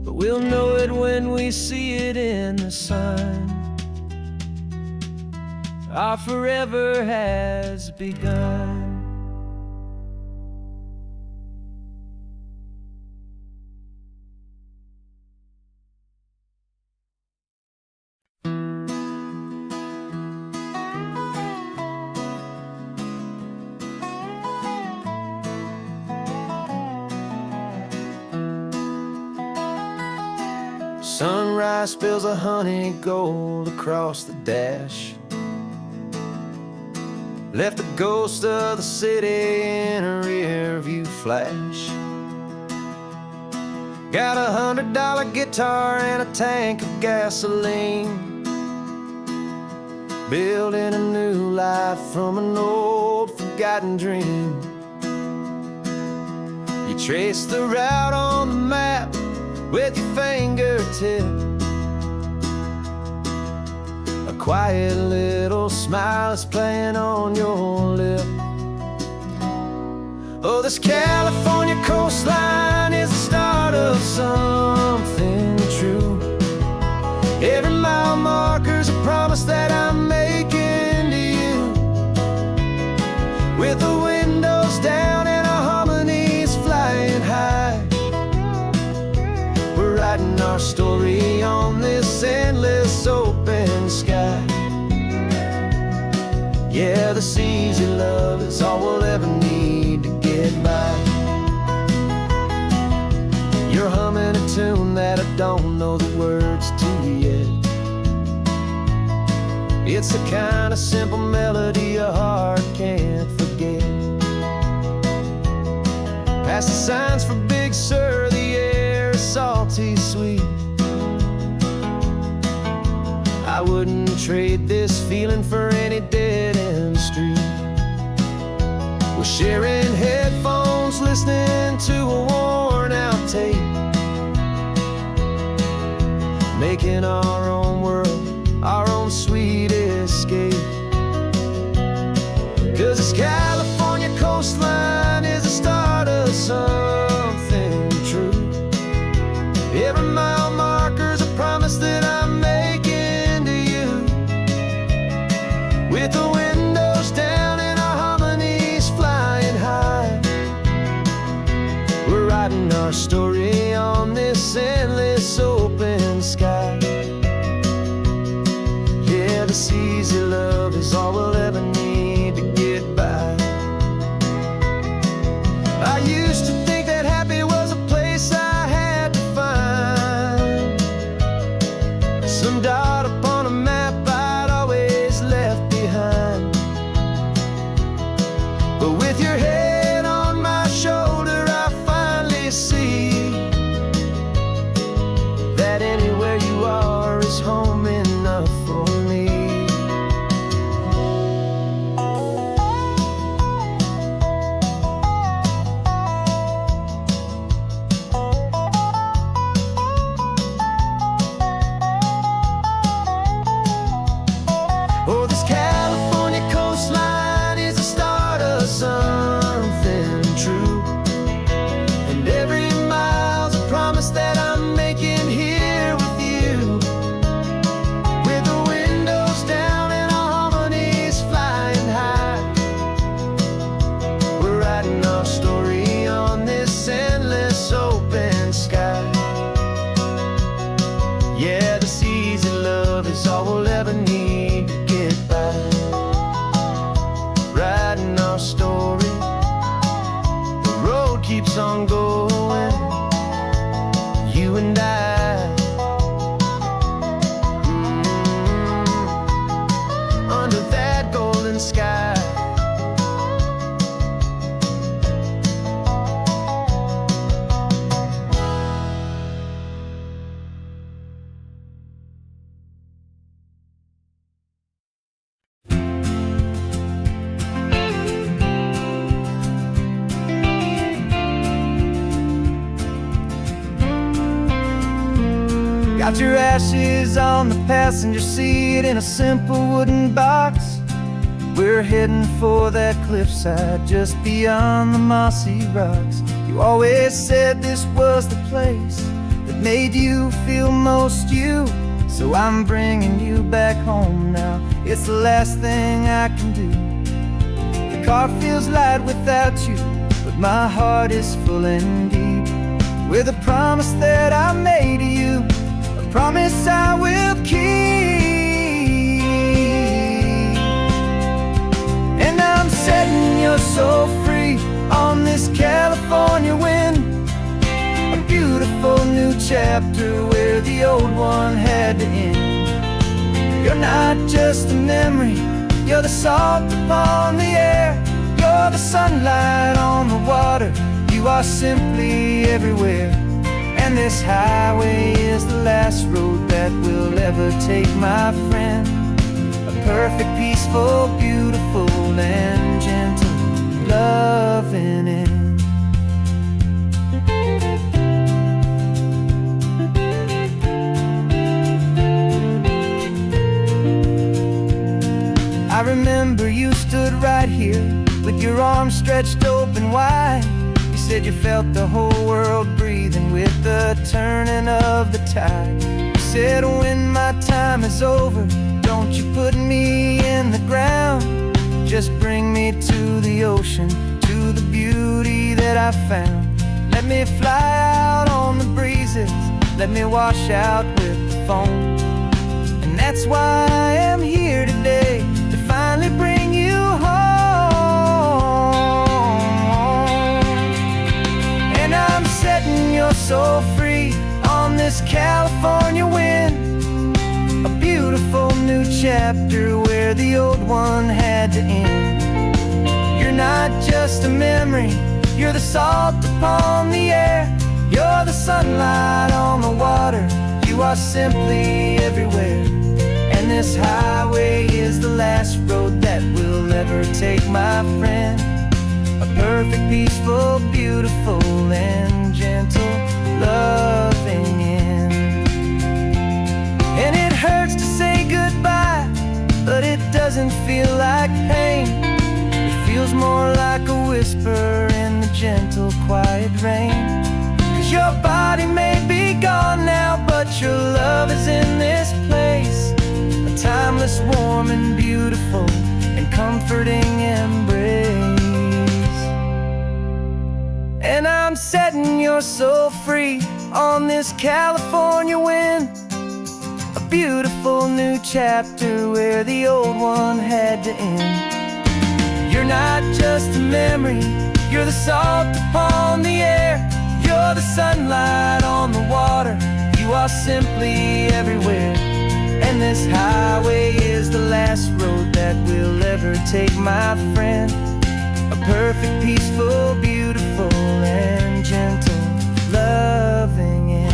but we'll know it when we see it in the sun. Our forever has begun. Sunrise spills a honey gold across the dash, left the ghost of the city in a rear view flash. Got a $100 guitar and a tank of gasoline, building a new life from an old forgotten dream. You trace the route on the map with your fingertip, a quiet little smile is playing on your lip. Oh, this California coastline is the start of something true. Every mile marker's a promise that I'm making to you, with the windows down and our harmonies flying high. Writing our story on this endless easy love is all we'll ever need to get by. You're humming a tune that I don't know the words to yet. It's the kind of simple melody a heart can't forget. Past the signs for Big Sur, the air is salty sweet. I wouldn't trade this feeling for any dead-end street. We're sharing headphones, listening to a worn-out tape, making our own world, our own sweet escape. 'Cause this California coastline is the start of something true. Every mile marker's a promise that I'm making to you. With the windows down and our harmonies flying high, we're writing our story on this endless open sky. Yeah, this easy love is all we'll ever need to get by. I used to think that happy was a place I had to find, some dot upon a map I'd always left behind. But with your head on my shoulder, I finally see that anywhere you are is home enough for me. Oh, this California coastline is the start of something true, and every mile's a promise that I'm making here with you. With the windows down and our harmonies flying high, we're writing our story on this endless open sky. Yeah, this easy love is all we'll ever need to get by. Writing our story, the road keeps on going, you and I. Under that golden sky. Got your ashes on the passenger seat in a simple wooden box. We're heading for that cliffside just beyond the mossy rocks. You always said this was the place that made you feel most you. So I'm bringing you back home now. It's the last thing I can do. The car feels light without you, but my heart is full and deep with a promise that I made to you, a promise I will keep. And I'm setting your soul free on this California wind, a beautiful new chapter where the old one had to end. You're not just a memory, you're the salt upon the air, you're the sunlight on the water, you are simply everywhere. And this highway is the last road that we'll ever take, my friend. A perfect, peaceful, beautiful, and gentle loving end. I remember you stood right here with your arms stretched open wide. You said you felt the whole world breathing with the turning of the tide. You said when my time is over, don't you put me in the ground, just bring me to the ocean, to the beauty that I found. Let me fly out on the breezes, let me wash out with the foam. And that's why I am here today, to finally bring you home. this California wind, a beautiful new chapter where the old one had to end. You're not just a memory, you're the salt upon the air, you're the sunlight on the water, you are simply everywhere. And this highway is the last road that we'll ever take, my friend. A perfect, peaceful, beautiful, and gentle, loving end. And it hurts to say goodbye, but it doesn't feel like pain. It feels more like a whisper in the gentle, quiet rain. 'Cause your body may be gone now, but your love is in this place. A timeless, warm, and beautiful, and comforting embrace. And I'm setting your soul free on this California wind, a beautiful new chapter where the old one had to end. You're not just a memory, you're the salt upon the air, you're the sunlight on the water, you are simply everywhere. And this highway is the last road that we'll ever take, my friend. A perfect, peaceful, beautiful, and gentle, loving end.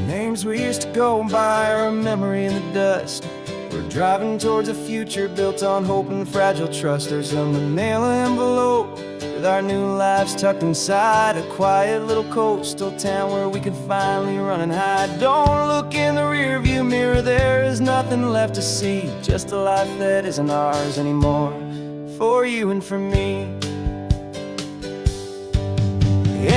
Names we used to go by are a memory in the dust. We're driving towards a future built on hope and fragile trust. There's a manila envelope with our new lives tucked inside, a quiet little coastal town where we can finally run and hide. Don't look in the rearview mirror, there is nothing left to see, just a life that isn't ours anymore, for you and for me.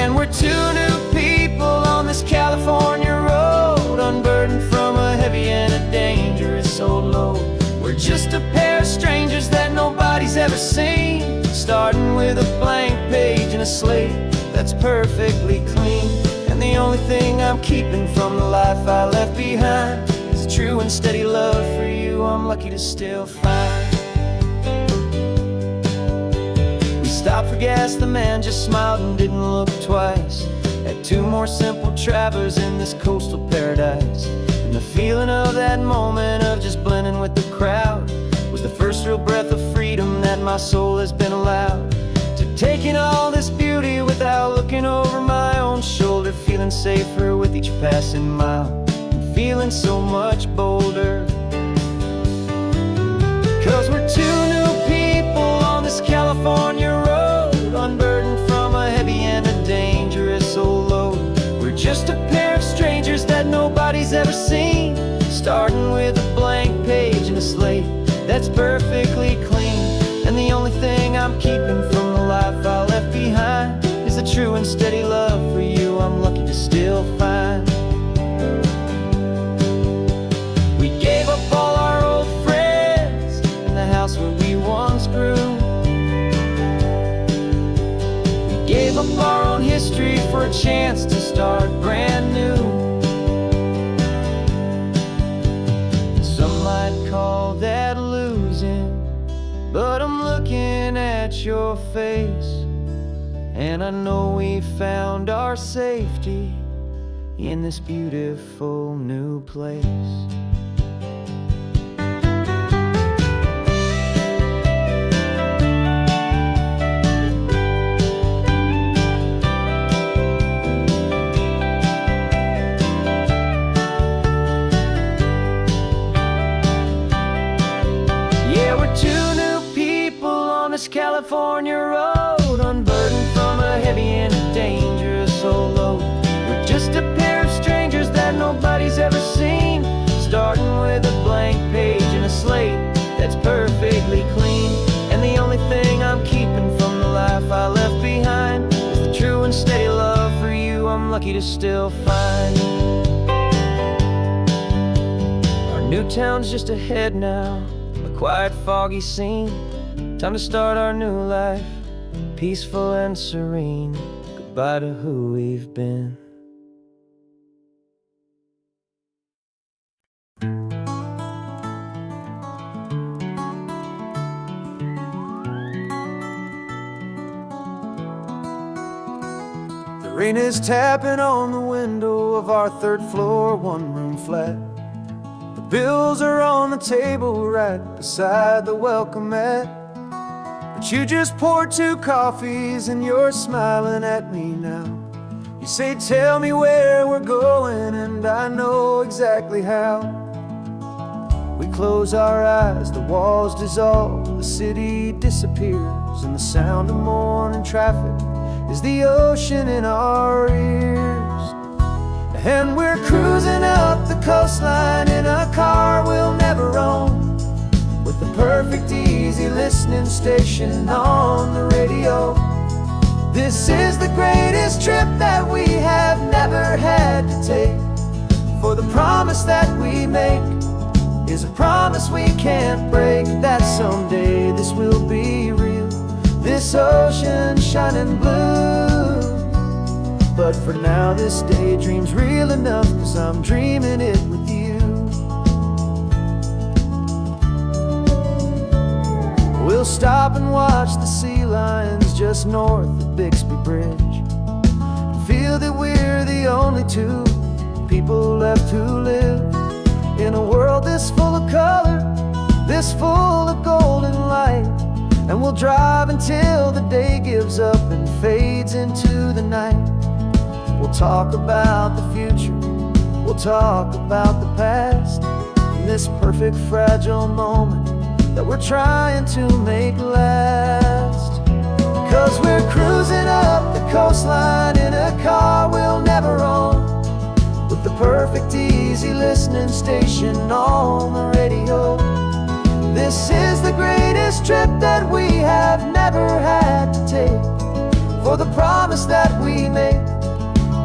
And we're two new people on this California road, unburdened from a heavy and a dangerous old load. We're just a pair of strangers that nobody's ever seen, starting with a blank page and a slate that's perfectly clean. And the only thing I'm keeping from the life I left behind is a true and steady love for you I'm lucky to still find. We stopped for gas, the man just smiled and didn't look twice. Had two more simple travelers in this coastal paradise. And the feeling of that moment of just blending with the crowd was the first real breath of freedom that my soul has been allowed to take in all this beauty without looking over my own shoulder, feeling safer with each passing mile, and feeling so much bolder. 'Cause we're two new people on this California road, unburdened from a heavy and a dangerous old load. We're just a pair of strangers that nobody's ever seen, starting with a blank page and a slate that's perfectly clean. And the only thing I'm keeping from the life I left behind is the true and steady love for you I'm lucky to still find. We gave up all our old friends and the house where we once grew. We gave up our own history for a chance to start brand new. Some might call that losing, but I'm looking at your face, and I know we found our safety in this beautiful new place. California road, unburdened from a heavy and a dangerous old load. We're just a pair of strangers that nobody's ever seen, starting with a blank page and a slate that's perfectly clean. And the only thing I'm keeping from the life I left behind is the true and steady love for you I'm lucky to still find. Our New town's just ahead now, a quiet, foggy scene. Time to start our new life, peaceful and serene. Goodbye to who we've been. The rain is tapping on the window of our third floor, one-room flat. The bills are on the table right beside the welcome mat. But you just poured 2 coffees and you're smiling at me now. You say, tell me where we're going, and I know exactly how. We close our eyes, the walls dissolve, the city disappears, and the sound of morning traffic is the ocean in our ears. And we're cruising up the coastline in a car we'll never own, with the perfect easy listening station on the radio. This is the greatest trip that we have never had to take, for the promise that we make is a promise we can't break, that someday this will be real, this ocean shining blue. But for now this daydream's real enough, 'cause I'm dreaming it with you. We'll stop and watch the sea lions just north of Bixby Bridge, and feel that we're the only 2 people left who live in a world this full of color, this full of golden light. And we'll drive until the day gives up and fades into the night. We'll talk about the future, we'll talk about the past, in this perfect fragile moment that we're trying to make last. 'Cause we're cruising up the coastline in a car we'll never own, with the perfect easy listening station on the radio. This is the greatest trip that we have never had to take, for the promise that we make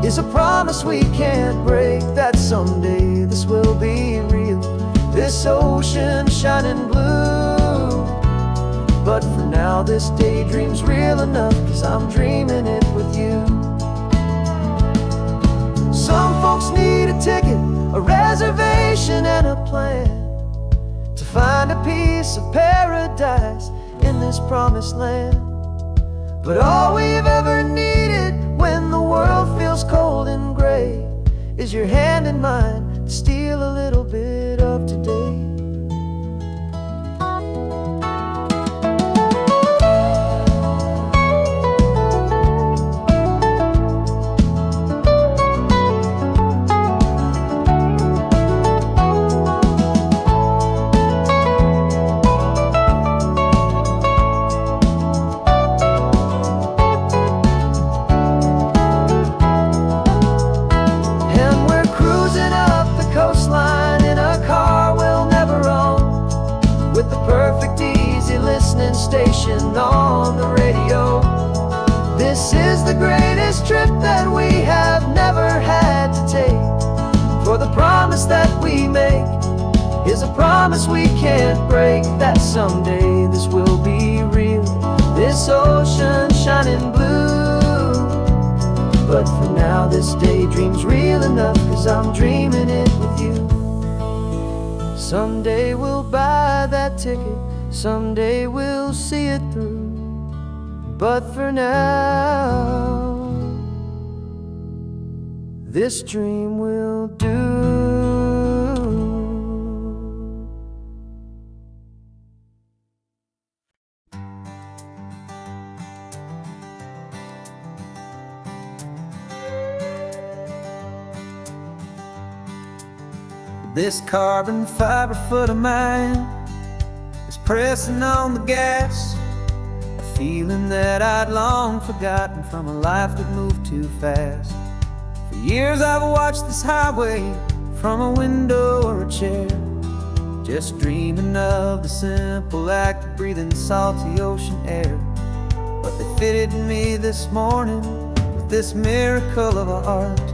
is a promise we can't break, that someday this will be real, this ocean shining blue. But for now this daydream's real enough, 'cause I'm dreaming it with you. Some folks need a ticket, a reservation and a plan, to find a piece of paradise in this promised land. But all we've ever needed when the world feels cold and gray is your hand in mine to steal a little bit of today. Station on the radio. This is the greatest trip that we have never had to take, for the promise that we make is a promise we can't break, that someday this will be real, this ocean shining blue. But for now this daydream's real enough, 'cause I'm dreaming it with you. Someday we'll buy that ticket, someday we'll see it through, but for now this dream will do. This carbon fiber foot of mine is pressing on the gas, a feeling that I'd long forgotten from a life that moved too fast. For years I've watched this highway from a window or a chair, just dreaming of the simple act of breathing salty ocean air. But they fitted me this morning with this miracle of art.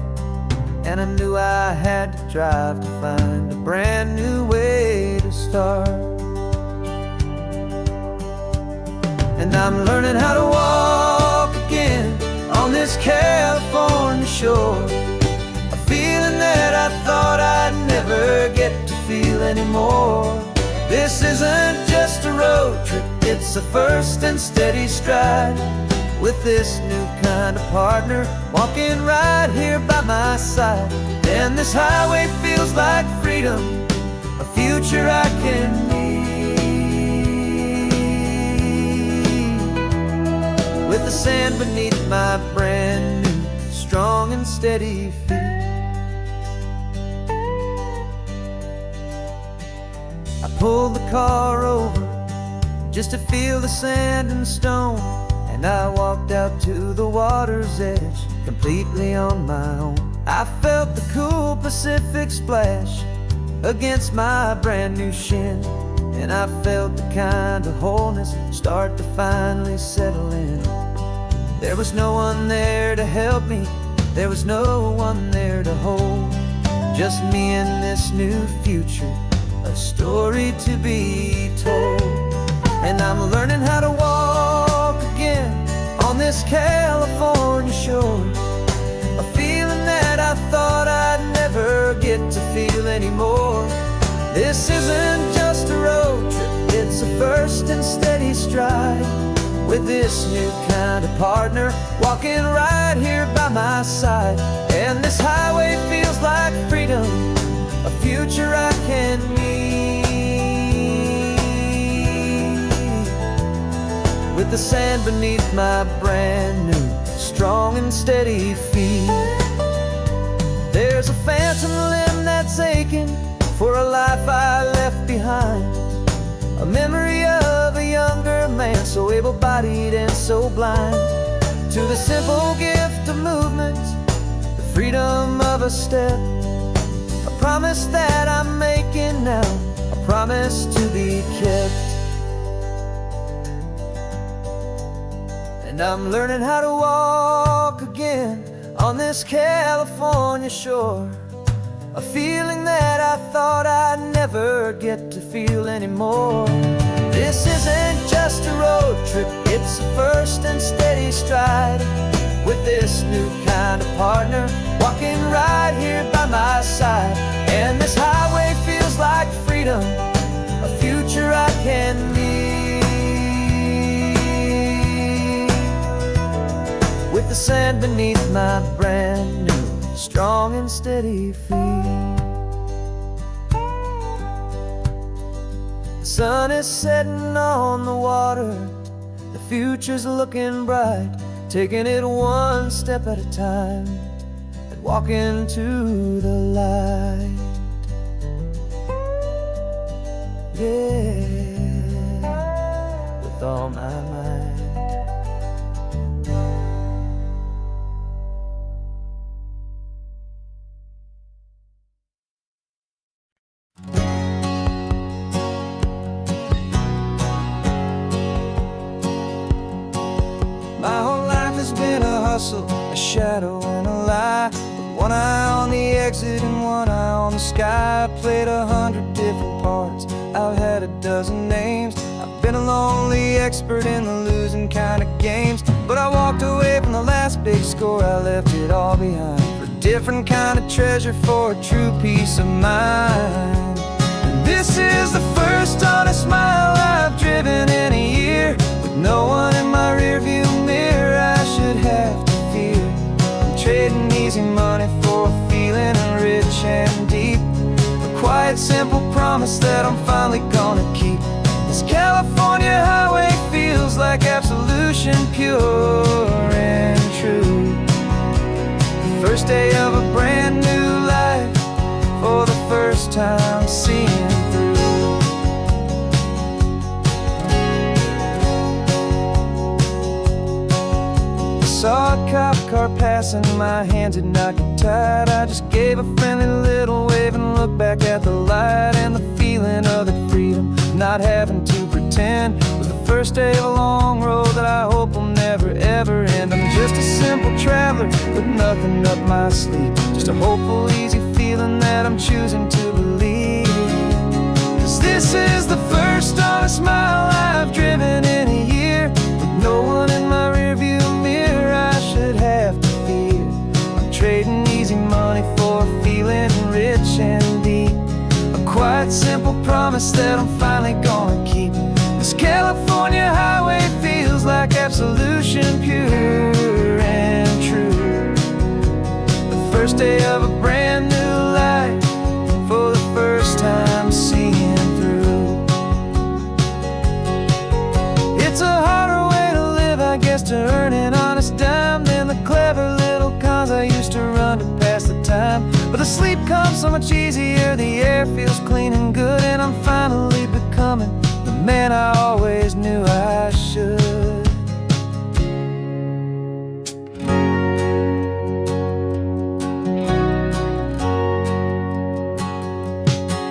and I knew I had to drive to find a brand new way to start. And I'm learning how to walk again on this California shore, a feeling that I thought I'd never get to feel anymore. This isn't just a road trip, it's a first and steady stride, with this new kind of partner walking right here by my side. And this highway feels like freedom, a future I can need, with the sand beneath my brand new strong and steady feet. I pulled the car over just to feel the sand and stone, and I walked out to the water's edge completely on my own. I felt the cool Pacific splash against my brand new shin, and I felt the kind of wholeness start to finally settle in. There was no one there to help me, there was no one there to hold, just me and this new future, a story to be told. And I'm learning how to walk again on this California shore, a feeling that I thought I'd never get to feel anymore. This isn't just a road trip, it's a first and steady stride, with this new kind of partner walking right here by my side. And this highway feels like freedom, a future I can need, with the sand beneath my brand new strong and steady feet. There's a phantom limb that's aching for a life I left behind, a memory of a younger man, so able-bodied and so blind, to the simple gift of movement, the freedom of a step, a promise that I'm making now, a promise to be kept. And I'm learning how to walk again on this California shore, a feeling that I thought I'd never get to feel anymore. This isn't just a road trip, it's a first and steady stride, with this new kind of partner walking right here by my side. And this highway feels like freedom, a future I can need, with the sand beneath my brand new strong and steady feet. The sun is setting on the water, the future's looking bright, taking it one step at a time and walking to the light. Yeah, with all my might. My whole life has been a hustle, a shadow and a lie, with one eye on the exit and one eye on the sky. I played 100 different parts, I've had a dozen names, I've been a lonely expert in the losing kind of games. But I walked away from the last big score, I left it all behind, for a different kind of treasure, for a true peace of mind. And this is the first honest smile I've driven in a year, with no one in my rearview mirror I should have to fear. I'm trading easy money for a feeling rich and deep, a quiet simple promise that I'm finally gonna keep. This California highway feels like absolution, pure and true. The first day of a brand new life, for the first time seeing through. Saw a cop car passing, my hands had not got tied. I just gave a friendly little wave and looked back at the light, and the feeling of the freedom, not having to pretend, was the first day of a long road that I hope will never ever end. I'm just a simple traveler with nothing up my sleeve, just a hopeful, easy feeling that I'm choosing to believe. 'Cause this is the first honest mile I've driven in a year, with no one in my rearview mirror I should have to fear. I'm trading easy money for a feeling rich and deep, a quiet, simple promise that I'm finally gonna keep. This California highway feels like absolution, pure and true. The first day of a brand new life, for the first time seeing through. It's a harder way to live, I guess, to earn an honest dime than the clever little cons I used to run to pass the time. But the sleep comes so much easier, the air feels clean and good, and I'm finally becoming the man I always knew I should.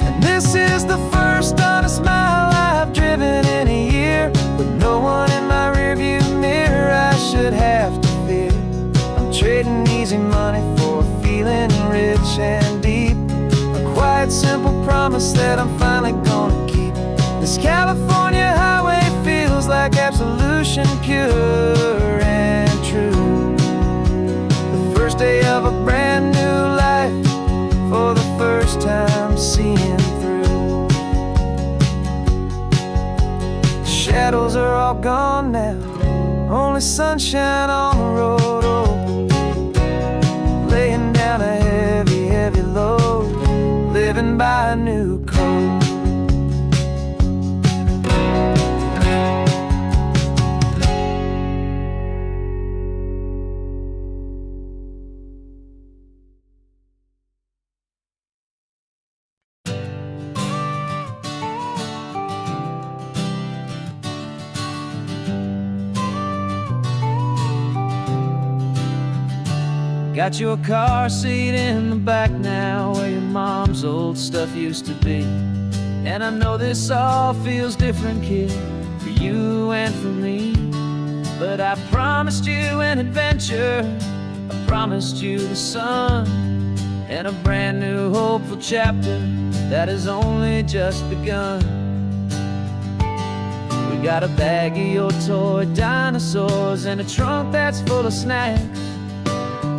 And this is the first honest mile I've driven in a year, with no one in my rearview mirror I should have to fear. I'm trading easy money for a feeling rich and deep, a quiet, simple promise that I'm finally gonna keep. This California highway feels like absolution, pure and true. The first day of a brand new life, for the first time seeing through. The shadows are all gone now, only sunshine on the road. Oh, laying down a heavy, heavy load, living by a new code. Got your car seat in the back now, where your mom's old stuff used to be. And I know this all feels different, kid, for you and for me. But I promised you an adventure, I promised you the sun, and a brand new hopeful chapter that has only just begun. We got a bag of your toy dinosaurs and a trunk that's full of snacks.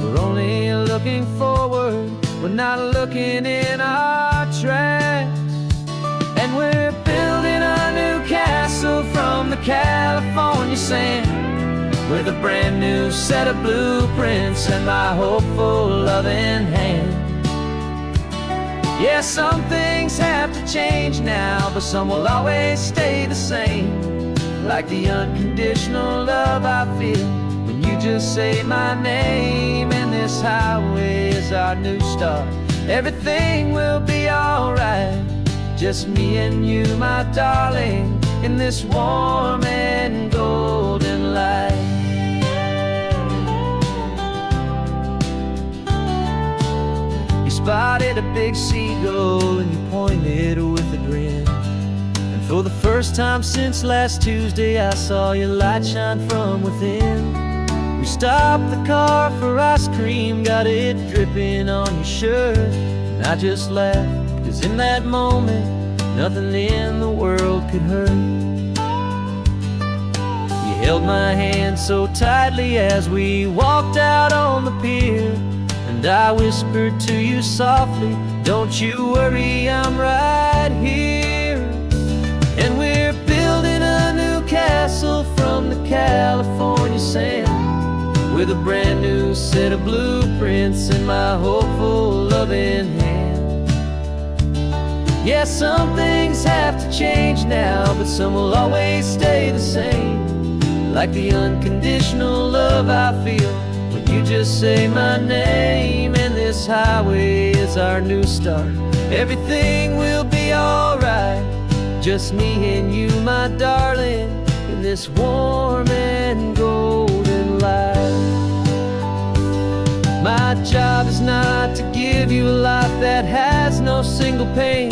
We're only looking forward, we're not looking in our tracks. And we're building a new castle from the California sand, with a brand new set of blueprints and my hopeful loving hand. Yeah, some things have to change now, but some will always stay the same, like the unconditional love I feel when you just say my name. And this highway is our new start, everything will be alright, just me and you, my darling, in this warm and golden light. You spotted a big seagull and you pointed with a grin, and for the first time since last Tuesday I saw your light shine from within. We stopped the car for ice cream, got it dripping on your shirt, and I just laughed, 'cause in that moment nothing in the world could hurt. You held my hand so tightly as we walked out on the pier, and I whispered to you softly, don't you worry, I'm right here. And we're building a new castle from the California sand, with a brand new set of blueprints in my hopeful loving hand. Yeah, some things have to change now, but some will always stay the same, like the unconditional love I feel when you just say my name. And this highway is our new start, everything will be alright, just me and you, my darling, in this warm and golden light. My job is not to give you a life that has no single pain,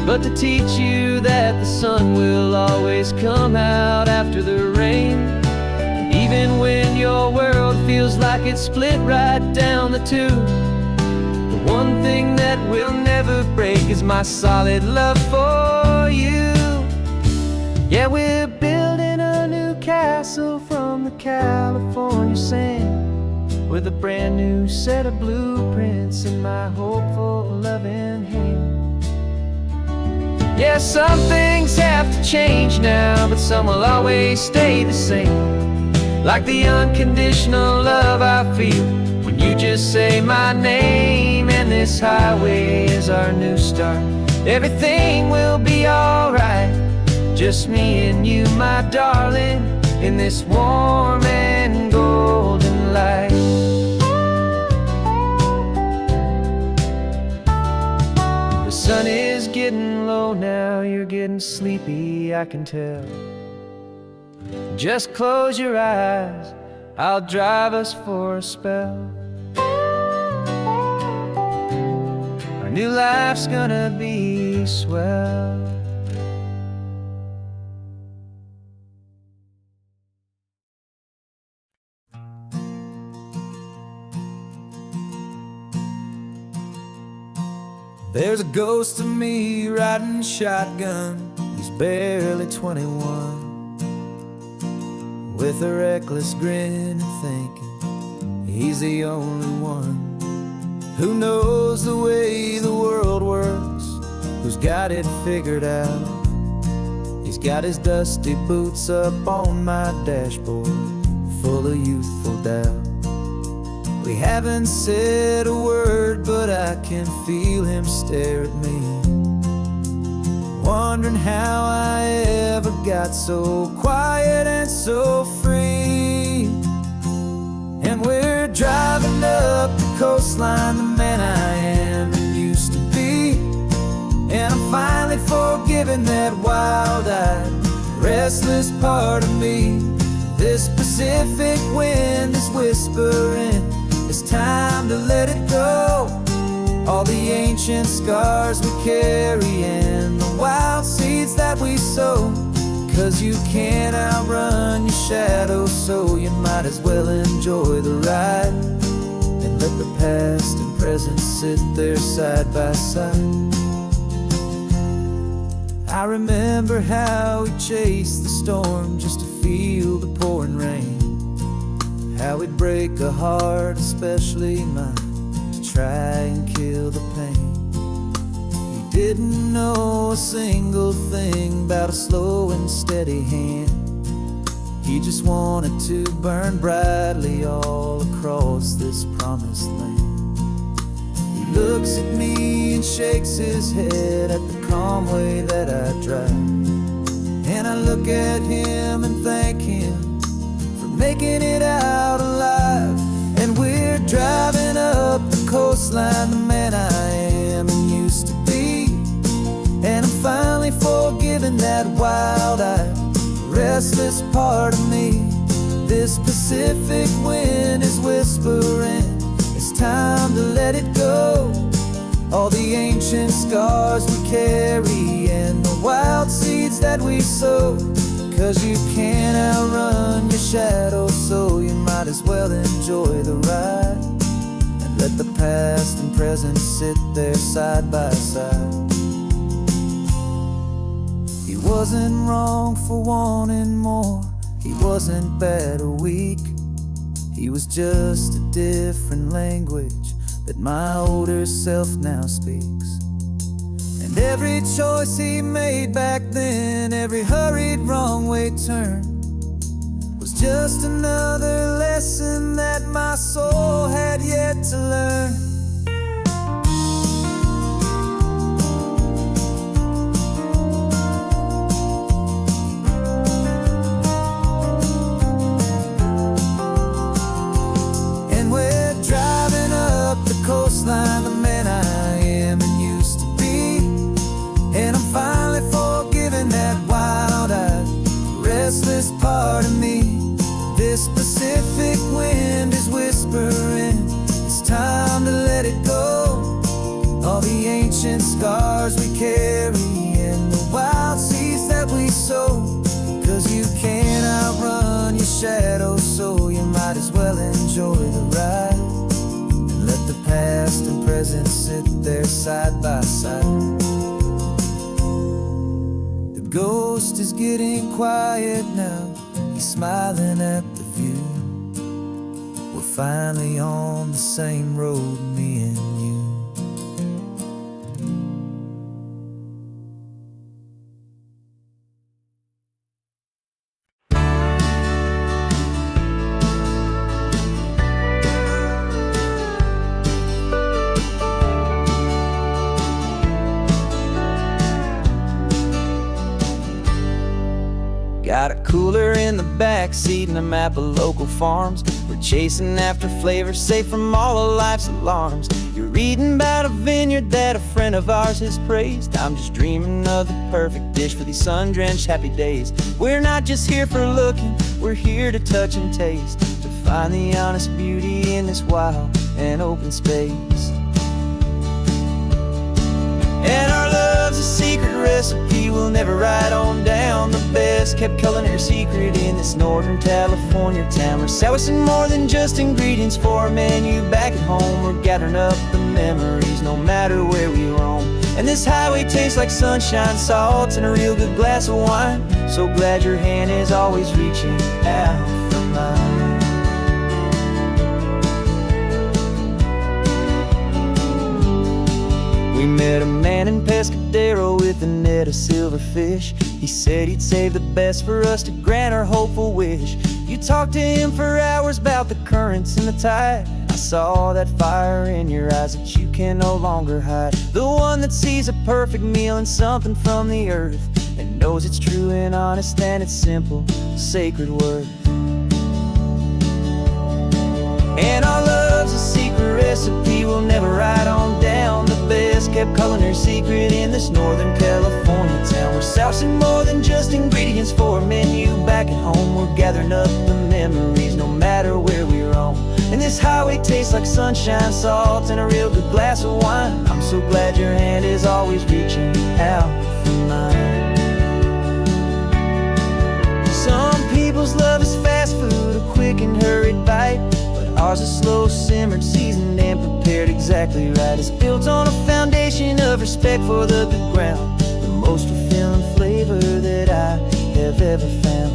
but to teach you that the sun will always come out after the rain. And even when your world feels feels like it's split right down the tube. The one thing that will never break is my solid love for you. Yeah, we're building a new castle from the California sand, with a brand new set of blueprints in my hopeful, loving hand. Yeah, some things have to change now, but some will always stay the same. Like the unconditional love I feel when you just say my name. And this highway is our new start. Everything will be alright, just me and you, my darling, in this warm and golden light. The sun is getting low now, you're getting sleepy, I can tell. Just close your eyes, I'll drive us for a spell. Our new life's gonna be swell. There's a ghost of me riding shotgun. He's barely 21, with a reckless grin and thinking he's the only one who knows the way the world works, who's got it figured out. He's got his dusty boots up on my dashboard, full of youthful doubt. We haven't said a word, but I can feel him stare at me, wondering how I ever got so quiet and so free. And we're driving up the coastline, the man I am and used to be. And I'm finally forgiving that wild-eyed, restless part of me. This Pacific wind is whispering, it's time to let it go. All the ancient scars we carry and the wild seeds that we sow. 'Cause you can't outrun your shadow, so you might as well enjoy the ride and let the past and present sit there side by side. I remember how we chased the storm just to feel the pouring rain, how we'd break a heart, especially mine, to try and kill the pain. He didn't know a single thing about a slow and steady hand. He just wanted to burn brightly all across this promised land. He looks at me and shakes his head at the calm way that I drive, and I look at him and thank him for making it out alive. And we're driving up the coastline, the man I am and used to be. And I'm finally forgiving that wild-eyed, restless part of me. This Pacific wind is whispering, it's time to let it go. All the ancient scars we carry and the wild seeds that we sow. 'Cause you can't outrun your shadow, so you might as well enjoy the ride and let the past and present sit there side by side. He wasn't wrong for wanting more, he wasn't bad or weak. He was just a different language that my older self now speaks. And every choice he made back then, every hurried wrong way turn, was just another lesson that my soul had yet to learn. And we're driving up the coastline, the man I am and used to be. And I'm finally forgiving that wild-eyed, restless part of me. This Pacific wind is whispering, it's time to let it go. All the ancient scars we carry and the wild seeds that we sow. 'Cause you can't outrun your shadow, so you might as well enjoy there side by side. The ghost is getting quiet now, he's smiling at the view. We're finally on the same road, me and you. Got a cooler in the back seat and a map of local farms. We're chasing after flavors safe from all of life's alarms. You're reading about a vineyard that a friend of ours has praised. I'm just dreaming of the perfect dish for these sun-drenched happy days. We're not just here for looking, we're here to touch and taste, to find the honest beauty in this wild and open space. And our love's a secret recipe we'll never write on down. The best kept culinary secret in this Northern California town. We're selling more than just ingredients for a menu back at home. We're gathering up the memories no matter where we roam. And this highway tastes like sunshine, salt, and a real good glass of wine. So glad your hand is always reaching out for mine. We met a man in Pescadero with a net of silverfish. He said he'd save the best for us to grant our hopeful wish. You talked to him for hours about the currents and the tide. I saw that fire in your eyes that you can no longer hide. The one that sees a perfect meal in something from the earth, and knows it's true and honest and it's simple, sacred worth. And our love's a secret recipe we'll never write on down. The best kept culinary secret in this Northern California town. We're sourcing more than just ingredients for a menu back at home. We're gathering up the memories no matter where we roam. And this highway tastes like sunshine, salt, and a real good glass of wine. I'm so glad your hand is always reaching out for mine. Some people's love is fast food, a quick and hurried bite. Ours is slow simmered, seasoned, and prepared exactly right. It's built on a foundation of respect for the good ground, the most fulfilling flavor that I have ever found.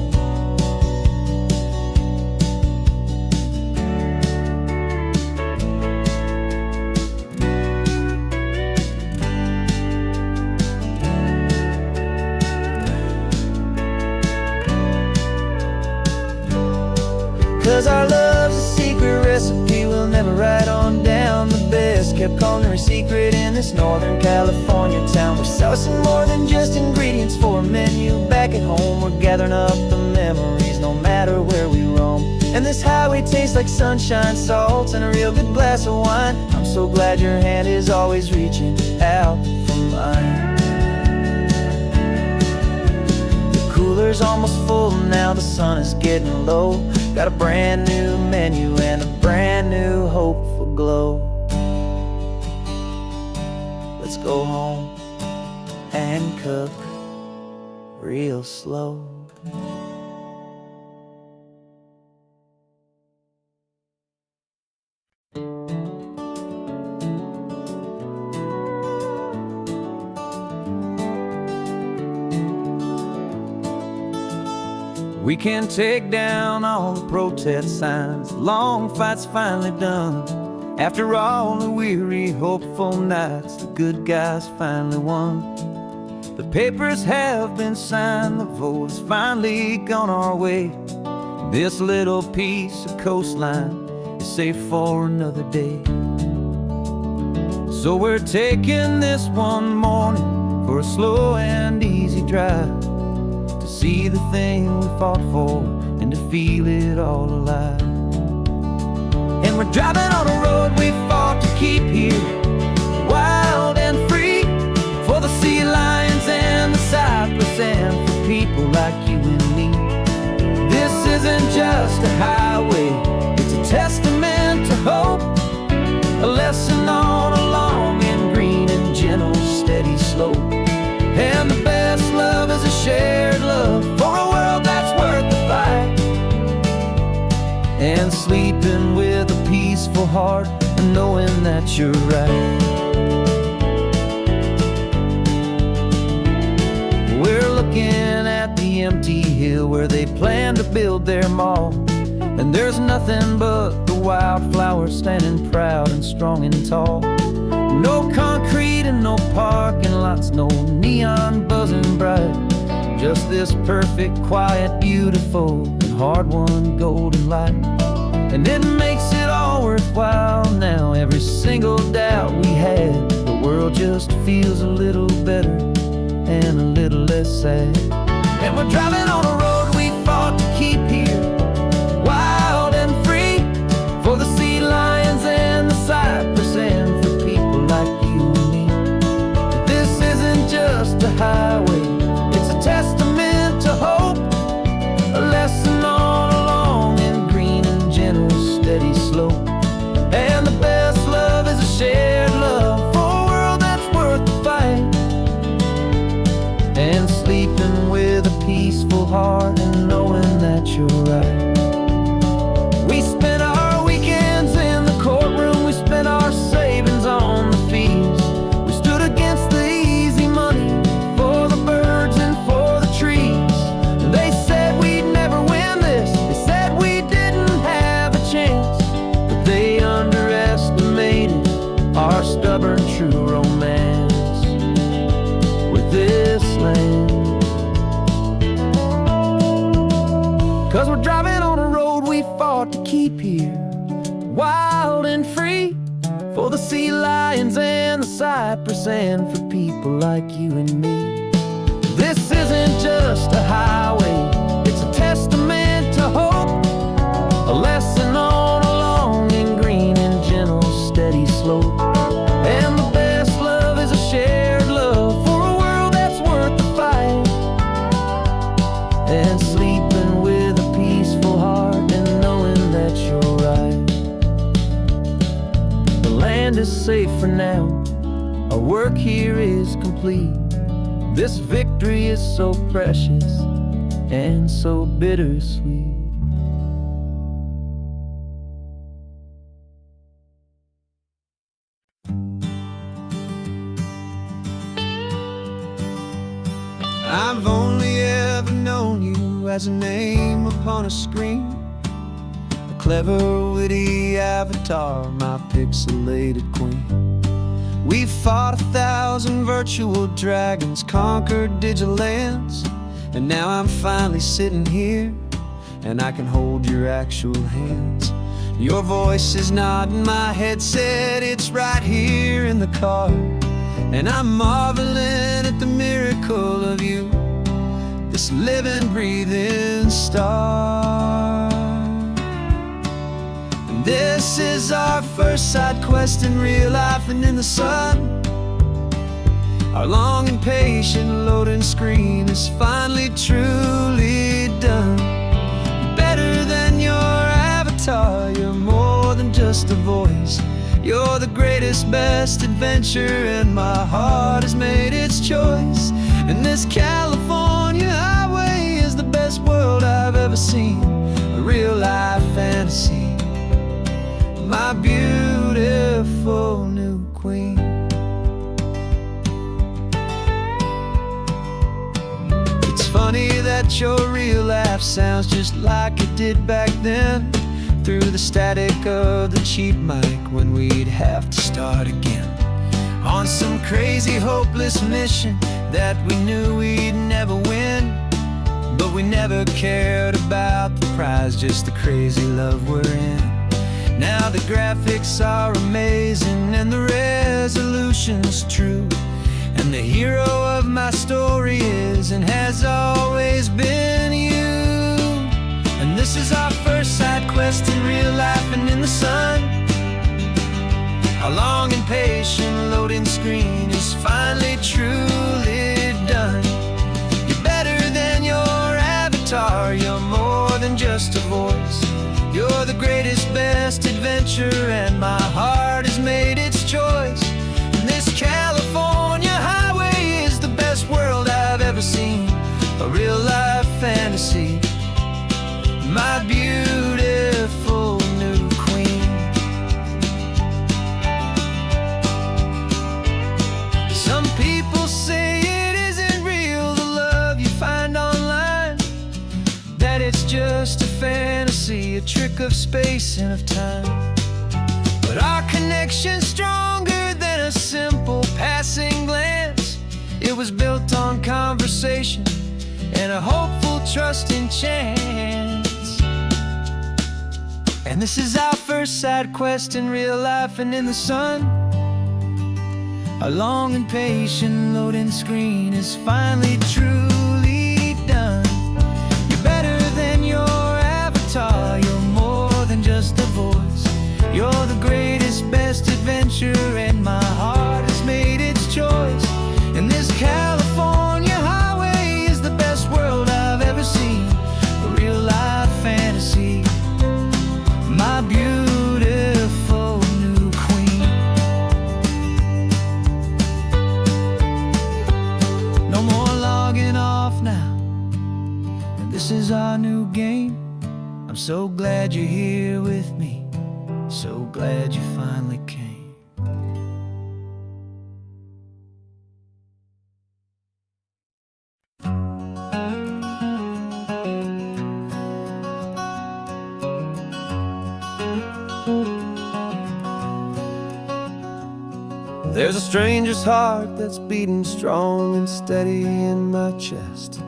'Cause our love's a secret recipe we'll never write on down. The best kept culinary secret in this Northern California town. We're sourcing more than just ingredients for a menu back at home. We're gathering up the memories no matter where we roam. And this highway tastes like sunshine, salt, and a real good glass of wine. I'm so glad your hand is always reaching out for mine. The cooler's almost full now, the sun is getting low. Got a brand new menu and a brand new hopeful glow. Let's go home and cook real slow. We can take down all the protest signs. Long fight's finally done. After all the weary, hopeful nights, the good guys finally won. The papers have been signed, the vote has finally gone our way. This little piece of coastline is safe for another day. So we're taking this one morning for a slow and easy drive, to see the thing we fought for and to feel it all alive. And we're driving on a road we fought to keep here, wild and free, for the sea lions and the cypress and for people like you and me. This isn't just a highway, it's a testament to hope, a lesson on a long and green and gentle steady slope. And the best love is a shared love for a world that's worth the fight. And sleeping with a peaceful heart and knowing that you're right. the empty hill where they plan to build their mall. And there's nothing but the wildflowers standing proud and strong and tall. No concrete and no parking lots, no neon buzzing bright. Just this perfect, quiet, beautiful, and hard-won golden light. And it makes it all worthwhile now. Every single doubt we had, the world just feels a little better and a little less sad. And we're driving on a road we fought to keep here, wild and free, for the sea lions and the cypress and for people like you and me. This isn't just a highway, it's a testament to hope, a lesson all along in green and gentle, steady slope. And the best love is a shared love for a world that's worth the fight. And sleeping with a peaceful heart and knowing that you're right. We spent our weekends in the courtroom, we spent our savings on the fees. We stood against the easy money for the birds and for the trees. And they said we'd never win this, they said we didn't have a chance, but they underestimated our stubborn true romance with this land. 'Cause we're driving on a road we fought to keep here, wild and free, for the sea lions and the cypress and for people like you and me. This isn't just a highway, it's a testament to hope, a lesson all along in green and gentle, steady slope. And the best love is a shared love for a world that's worth the fight. And sleeping with a peaceful heart and knowing that you're right. The land is safe for now, our work here is complete. This victory is so precious and so bittersweet. I've only ever known you as a name upon a screen, a clever, witty avatar, my pixelated queen. We fought 1,000 virtual dragons, conquered digital lands, and now I'm finally sitting here, and I can hold your actual hands. Your voice is not in my headset, it's right here in the car. And I'm marveling at the miracle of you, this living, breathing star. And this is our first side quest in real life and in the sun. Our long and patient loading screen is finally truly done. You're better than your avatar, you're more than just a voice. You're the greatest, best adventure, and my heart has made its choice. And this California highway is the best world I've ever seen, a real life fantasy, my beautiful new queen. It's funny that your real life sounds just like it did back then, through the static of the cheap mic when we'd have to start again on some crazy hopeless mission that we knew we'd never win. But we never cared about the prize, just the crazy love we're in. Now the graphics are amazing and the resolution's true, and the hero of my story is and has always been you. And this is our first side quest in real life and in the sun. Our long and patient loading screen is finally truly done. You're better than your avatar, you're more than just a voice. You're the greatest, best adventure, and my heart has made its choice. And this California highway is the best world I've ever seen, a real life fantasy, my beautiful new queen. Some people say it isn't real, the love you find online, that it's just a fantasy, a trick of space and of time. But our connection's stronger than a simple passing glance. It was built on conversation and a hopeful, trusting chance. And this is our first side quest in real life and in the sun. Our long and patient loading screen is finally truly done. You're better than your avatar, you're more than just a voice. You're the greatest, best adventure, and my heart has made its choice. And this California highway is the best world I've ever seen, a real life fantasy, my beautiful new queen. No more logging off now, and this is our new game. I'm so glad you're here with me, so glad you finally came. There's a stranger's heart that's beating strong and steady in my chest.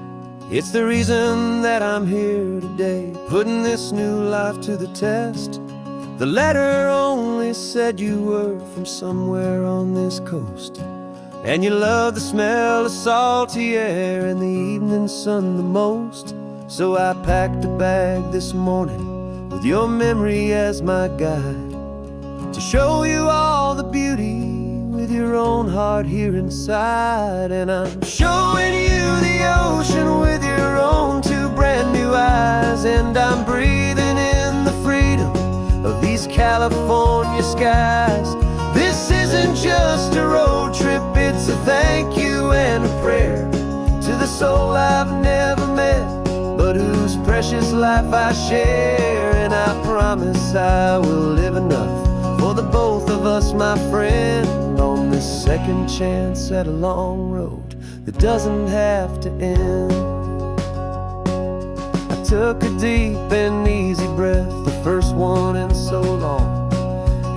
It's the reason that I'm here today, putting this new life to the test. The letter only said you were from somewhere on this coast, and you love the smell of salty air and the evening sun the most. So I packed a bag this morning with your memory as my guide, to show you all the beauty with your own heart here inside. And I'm showing you the ocean with your own two brand new eyes, and I'm breathing in the freedom of these California skies. This isn't just a road trip, it's a thank you and a prayer to the soul I've never met, but whose precious life I share. And I promise I will live enough for the both of us, my friend, on this second chance at a long road that doesn't have to end. I took a deep and easy breath, the first one in so long,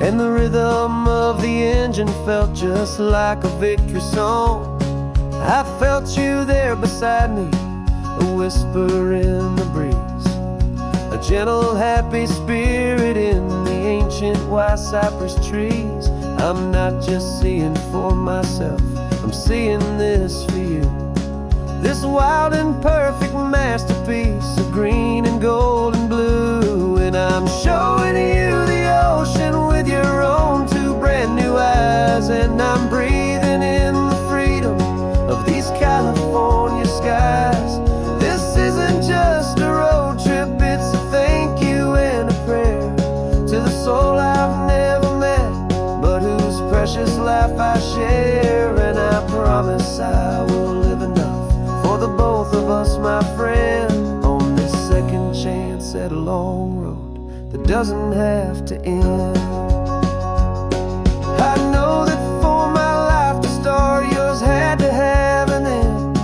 and the rhythm of the engine felt just like a victory song. I felt you there beside me, a whisper in the breeze, a gentle happy spirit in the ancient white cypress trees. I'm not just seeing for myself, I'm seeing this for you, this wild and perfect masterpiece of green and gold and blue. And I'm showing you the ocean with your own two brand new eyes, and I'm breathing in the freedom of these California skies. This isn't just a road trip, it's a thank you and a prayer to the soul I've never met, but whose precious life I share. And I promise I will live enough for the both of us, my friend, on this second chance at a long road that doesn't have to end. I know that for my life to start, yours had to have an end.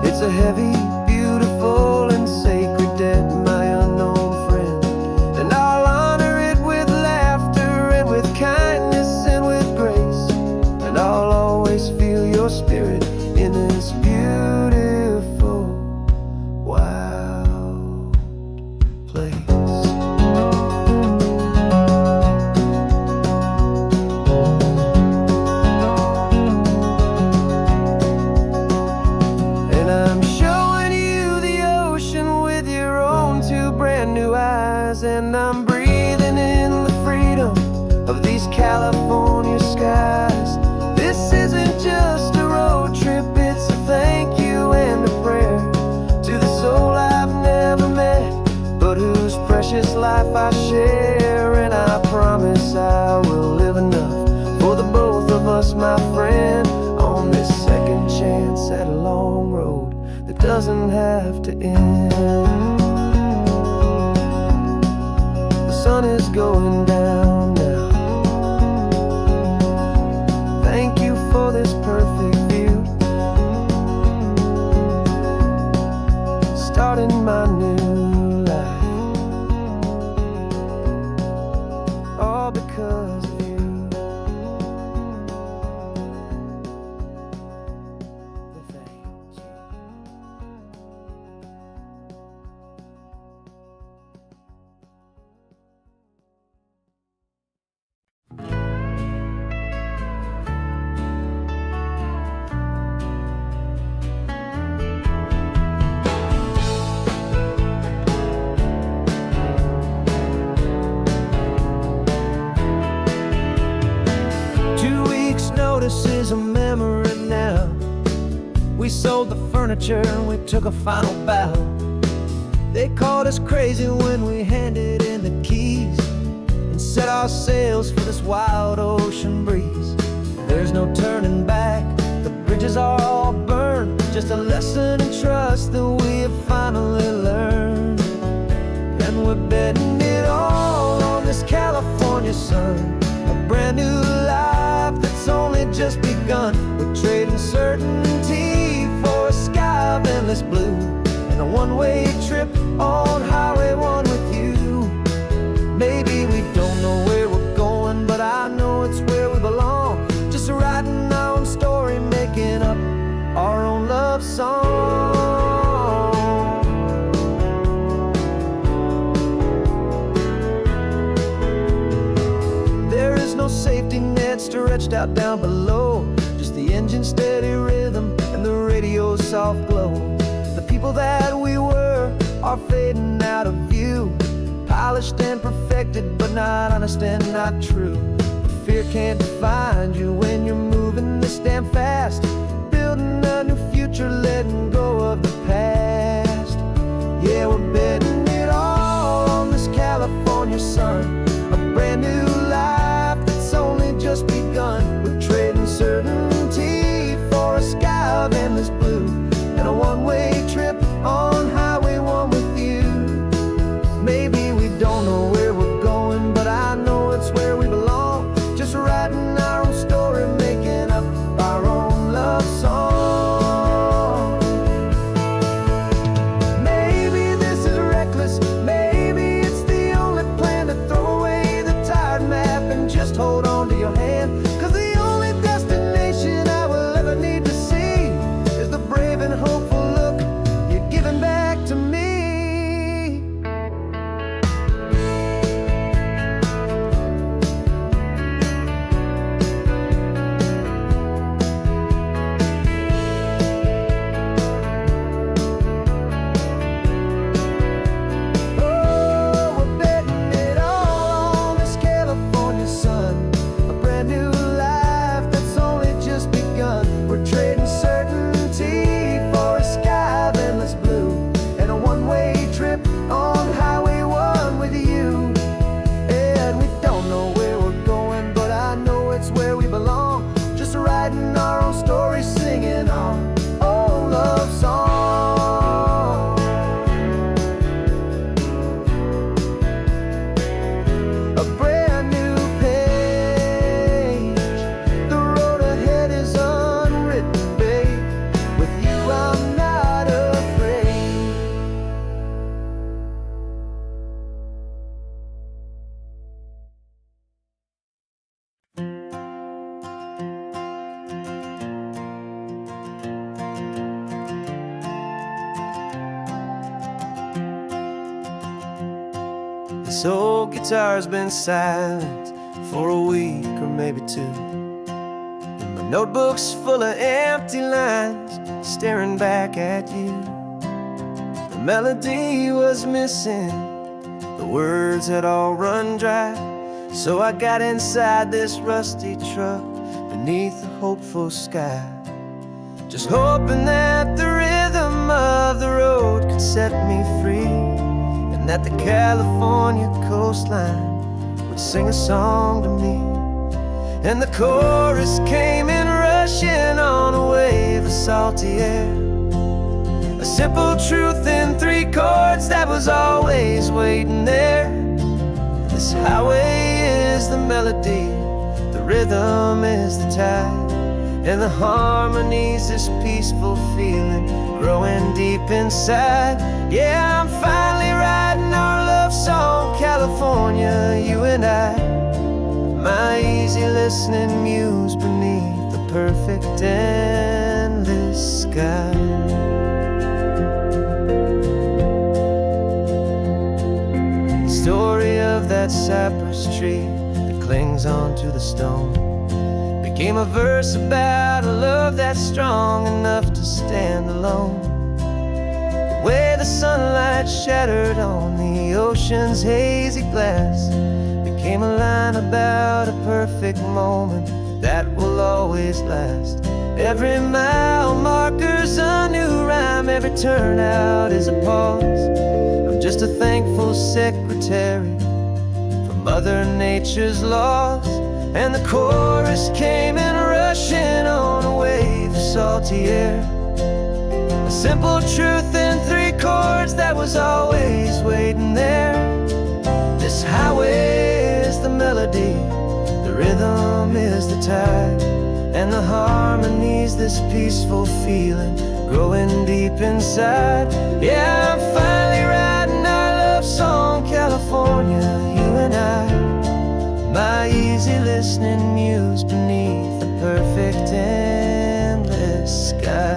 It's a heavy, beautiful, and sacred debt, my unknown friend, and I'll honor it with laughter and with kindness and with grace, and I'll always feel your spirit in this beautiful, wild place. And I'm showing you the ocean with your own two brand new eyes, and I'm breathing in the freedom of these California skies. This isn't just a road trip, it's a thank you and a prayer to the soul I've never met, but whose precious life I share. And I promise I will live enough for the both of us, my friend, on this second chance at a long road that doesn't have to end. The sun is going down now. Thank you for this perfect view, starting my new is a memory now. We sold the furniture and we took a final bow. They called us crazy when we handed in the keys and set our sails for this wild ocean breeze. There's no turning back, the bridges are all burned, just a lesson in trust that we have finally learned. And we're betting it all on this California sun, a brand new life that's only just begun. We're trading certainty for a sky of endless blue and a one-way trip on Highway 1 with you. Maybe we don't know where we're going, but I know it's where we belong. Just writing our own story, making up our own love song. There is no safety net stretched out down below, just the engine's steady rhythm and the radio's soft glow. The people that we were are fading out of view, polished and perfected, but not honest and not true. Fear can't define you when you're moving this damn fast, building a new future, letting go of the past. Yeah, we're betting it all on this California sun, a brand new life that's only just begun. We're trading certainty for a sky of endless blue and a one-way trip on Highway 1 with you. Maybe we don't know where we're going, but I know it's where we belong. Just writing our own story, making up our own love song. Maybe this is reckless, maybe it's the only plan to throw away the tired map and just hold on to your hand. 'Cause the only destination I will ever need to see is the brave and hopeful look you're giving back to me. This old guitar's been silent for a week or maybe two, and my notebook's full of empty lines staring back at you. The melody was missing, the words had all run dry, so I got inside this rusty truck beneath the hopeful sky, just hoping that the rhythm of the road could set me free, and that the California coastline would sing a song to me. And the chorus came in rushing on a wave of salty air, a simple truth in 3 chords that was always waiting there. This highway is the melody, the rhythm is the tide, and the harmony's this peaceful feeling growing deep inside. Yeah, I'm finally writing our love song, California, you and I, my easy listening muse beneath the perfect endless sky. The story of that cypress tree that clings onto the stone became a verse about a love that's strong enough to stand alone. The way the sunlight shattered on the ocean's hazy glass became a line about a perfect moment that will always last. Every mile marker's a new rhyme, every turnout is a pause. I'm just a thankful secretary for Mother Nature's laws. And the chorus came in rushing on a wave of salty air. A simple truth in 3 chords that was always waiting there. This highway is the melody, the rhythm is the tide, and the harmony's this peaceful feeling growing deep inside. Yeah, I'm finally writing our love song, California, you and I. My easy listening muse beneath the perfect endless sky.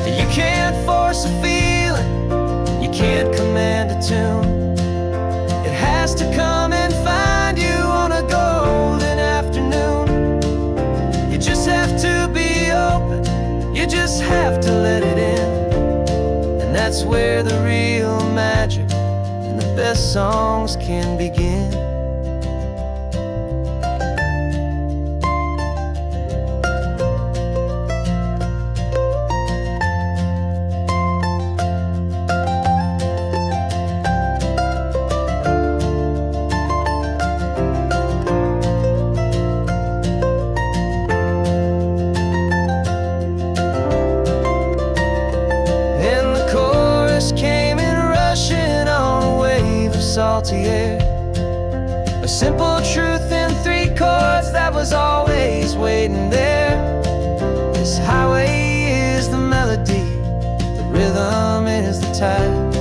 You can't force a feeling, you can't command a tune. It has to come and find you on a golden afternoon. You just have to be open, you just have to let it in. And that's where the real magic and the best songs can begin. Salty air, a simple truth in 3 chords that was always waiting there. This highway is the melody, the rhythm is the tide,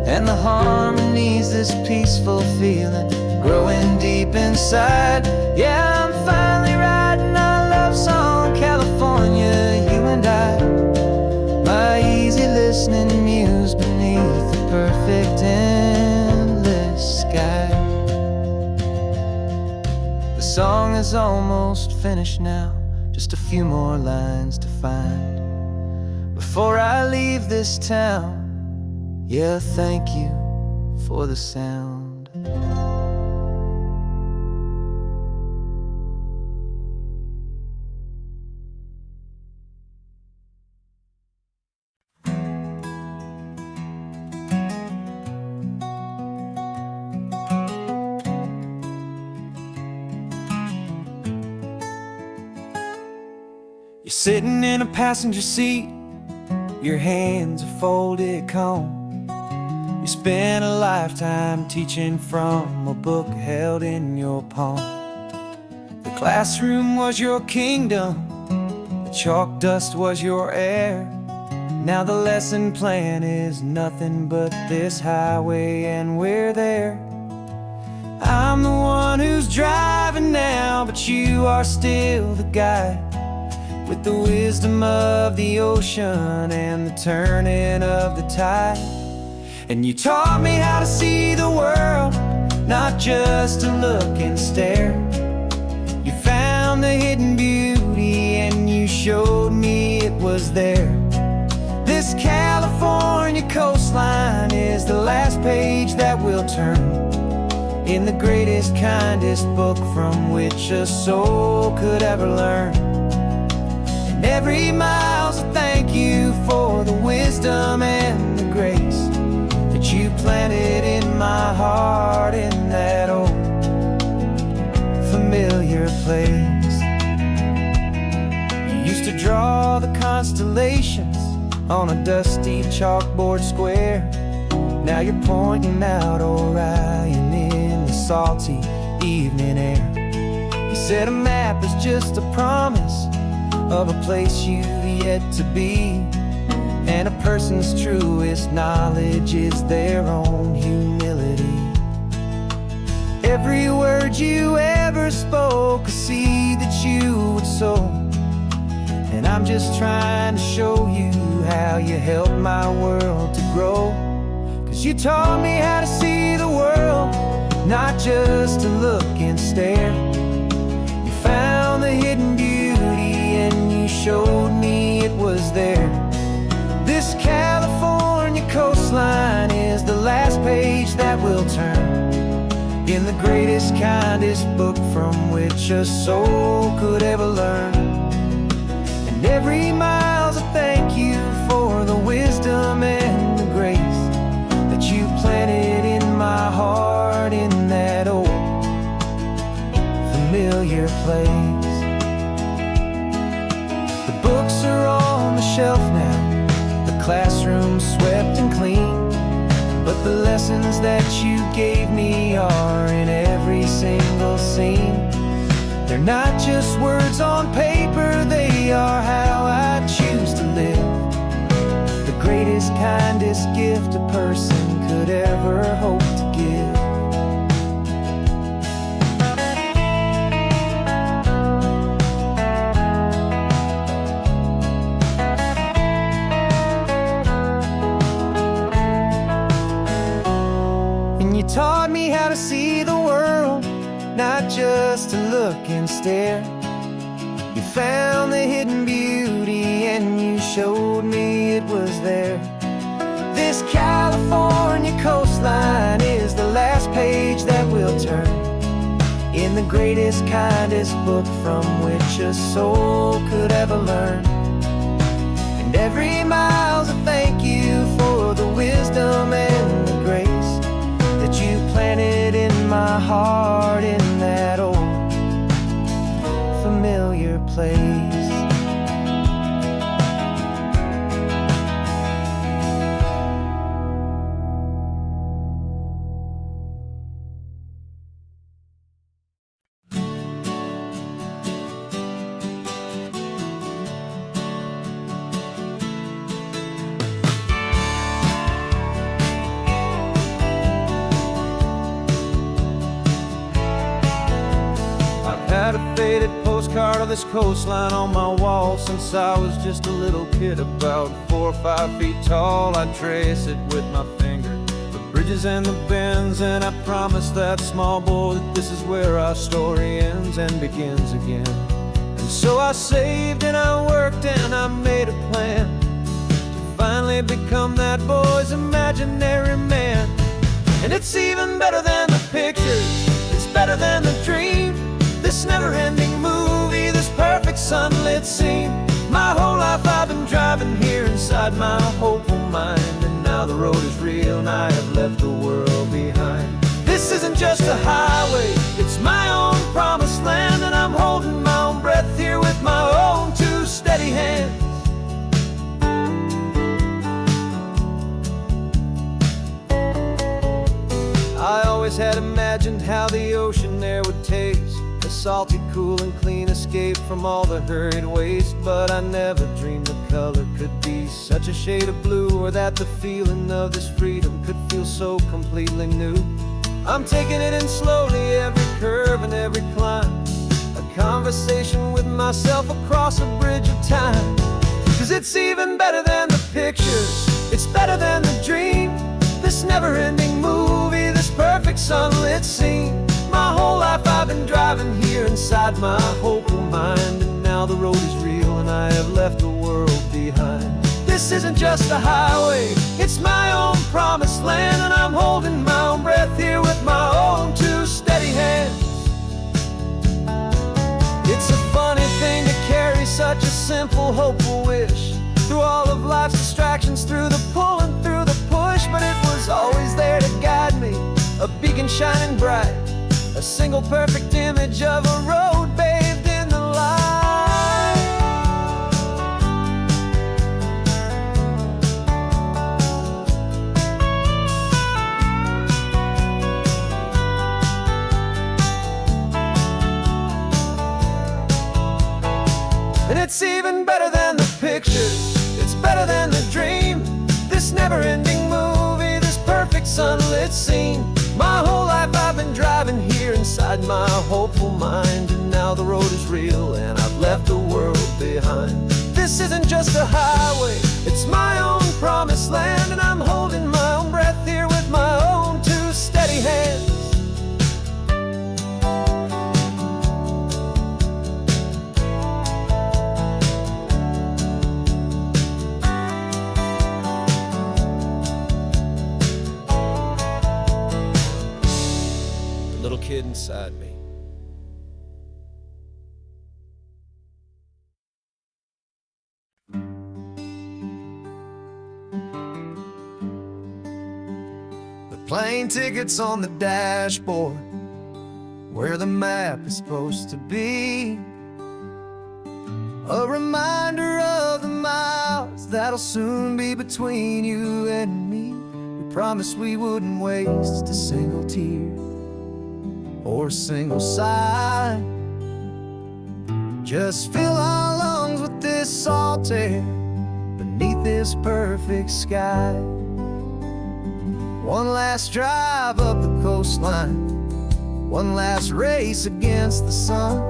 and the harmony's this peaceful feeling growing deep inside. Yeah, I'm finally writing our love song, California, you and I. My easy listening muse beneath the perfect endless sky. The song is almost finished now, just a few more lines to find before I leave this town. Yeah, thank you for the sound. You're sitting in a passenger seat, your hands are folded calm. You spent a lifetime teaching from a book held in your palm. The classroom was your kingdom, the chalk dust was your air. Now the lesson plan is nothing but this highway, and we're there. I'm the one who's driving now, but you are still the guide, with the wisdom of the ocean and the turning of the tide. And you taught me how to see the world, not just to look and stare. You found the hidden beauty and you showed me it was there. This California coastline is the last page that we'll turn in the greatest, kindest book from which a soul could ever learn. And every mile's a thank you for the wisdom and the grace that you planted in my heart in that old familiar place. You used to draw the constellations on a dusty chalkboard square. Now you're pointing out Orion in the salty evening air. You said a map is just a promise of a place you've yet to be, and a person's truest knowledge is their own humility. Every word you ever spoke, a seed that you would sow, and I'm just trying to show you how you helped my world to grow. 'Cause you taught me how to see the world, not just to look and stare. You found the hidden beauty and you showed me it was there. This California coastline is the last page that we'll turn in the greatest, kindest book from which a soul could ever learn. And every mile's a thank you for the wisdom and the grace that you planted in my heart in that old familiar place. The books are on the shelf now, the classroom swept and clean, but the lessons that you gave me are in every single scene. They're not just words on paper, they are how I choose to live. The greatest, kindest gift a person could ever hope to give. You taught me how to see the world, not just to look and stare. You found the hidden beauty and you showed me it was there. This California coastline is the last page that we'll turn in the greatest, kindest book from which a soul could ever learn. And every mile's a thank you for the wisdom and the grace that you planted in my heart in that old familiar place. Had a faded postcard of this coastline on my wall since I was just a little kid, about 4 or 5 feet tall. I trace it with my finger, the bridges and the bends, and I promised that small boy that this is where our story ends and begins again. And so I saved and I worked and I made a plan to finally become that boy's imaginary man. And it's even better than the pictures, it's better than the dream, this never-ending movie, this perfect sunlit scene. My whole life I've been driving here inside my hopeful mind, and now the road is real and I have left the world behind. This isn't just a highway, it's my own promised land, and I'm holding my own breath here with my own 2 steady hands. I always had imagined how the ocean there would taste, a salty, cool and clean escape from all the hurried waste. But I never dreamed the color could be such a shade of blue, or that the feeling of this freedom could feel so completely new. I'm taking it in slowly, every curve and every climb, a conversation with myself across a bridge of time. 'Cause it's even better than the pictures, it's better than the dream, this never-ending movie, this perfect sunlit scene. My whole life I've been driving here inside my hopeful mind, and now the road is real and I have left the world behind. This isn't just a highway, it's my own promised land, and I'm holding my own breath here with my own 2 steady hands. It's a funny thing to carry such a simple, hopeful wish through all of life's distractions, through the pull and through the push, but it was always there to guide me, a beacon shining bright, a single perfect image of a road bathed in the light. And it's even better than the pictures, it's better than the dream, this never-ending movie, this perfect sunlit scene. My whole life I've been driving here inside my hopeful mind, and now the road is real and I've left the world behind. This isn't just a highway, it's my own promised land, and I'm holding my own breath here with my own 2 steady hands. little kid inside me. The plane tickets on the dashboard, where the map is supposed to be. A reminder of the miles that'll soon be between you and me. We promised we wouldn't waste a single tear or a single sigh. Just fill our lungs with this salt air beneath this perfect sky. One last drive up the coastline, one last race against the sun,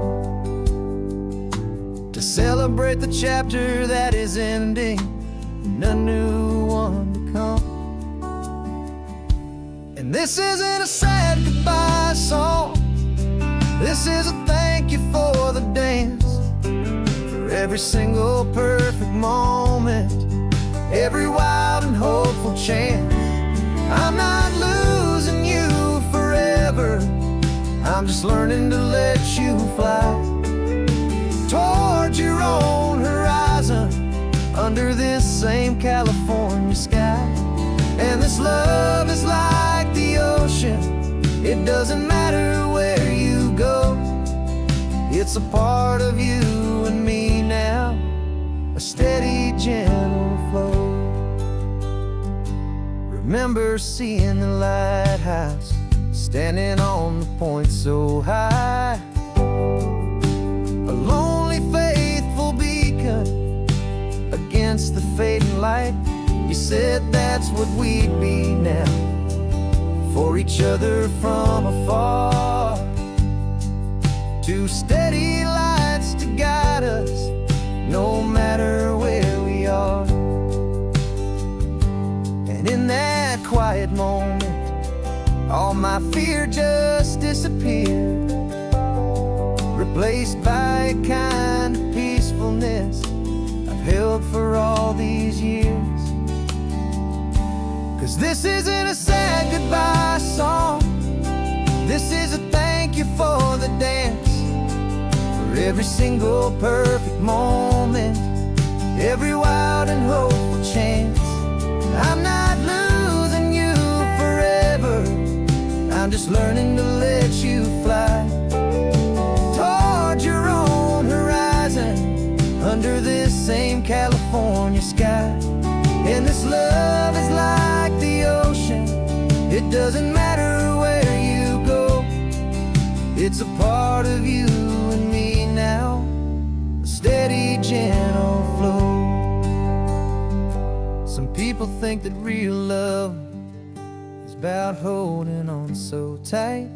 to celebrate the chapter that is ending and a new one to come. And this isn't a sad goodbye song, this is a thank you for the dance, for every single perfect moment, every wild and hopeful chance. I'm not losing you forever, I'm just learning to let you fly towards your own horizon, under this same California sky. And this love is like the ocean, it doesn't matter where you go, it's a part of you and me now, a steady, gentle flow. Remember seeing the lighthouse, standing on the point so high, a lonely, faithful beacon against the fading light. You said that's what we'd be now, for each other from afar. Two steady lights to guide us, no matter where we are. And in that quiet moment, all my fear just disappeared, replaced by a kind of peacefulness I've held for all these years. 'Cause this isn't a sad goodbye song, this is a thank you for the dance, for every single perfect moment, every wild and hopeful chance. I'm not losing you forever, I'm just learning to let you fly towards your own horizon, under this same California sky. And this love is like the ocean, it doesn't matter where you go, it's a part of you and me now, a steady, gentle flow. Some people think that real love is about holding on so tight.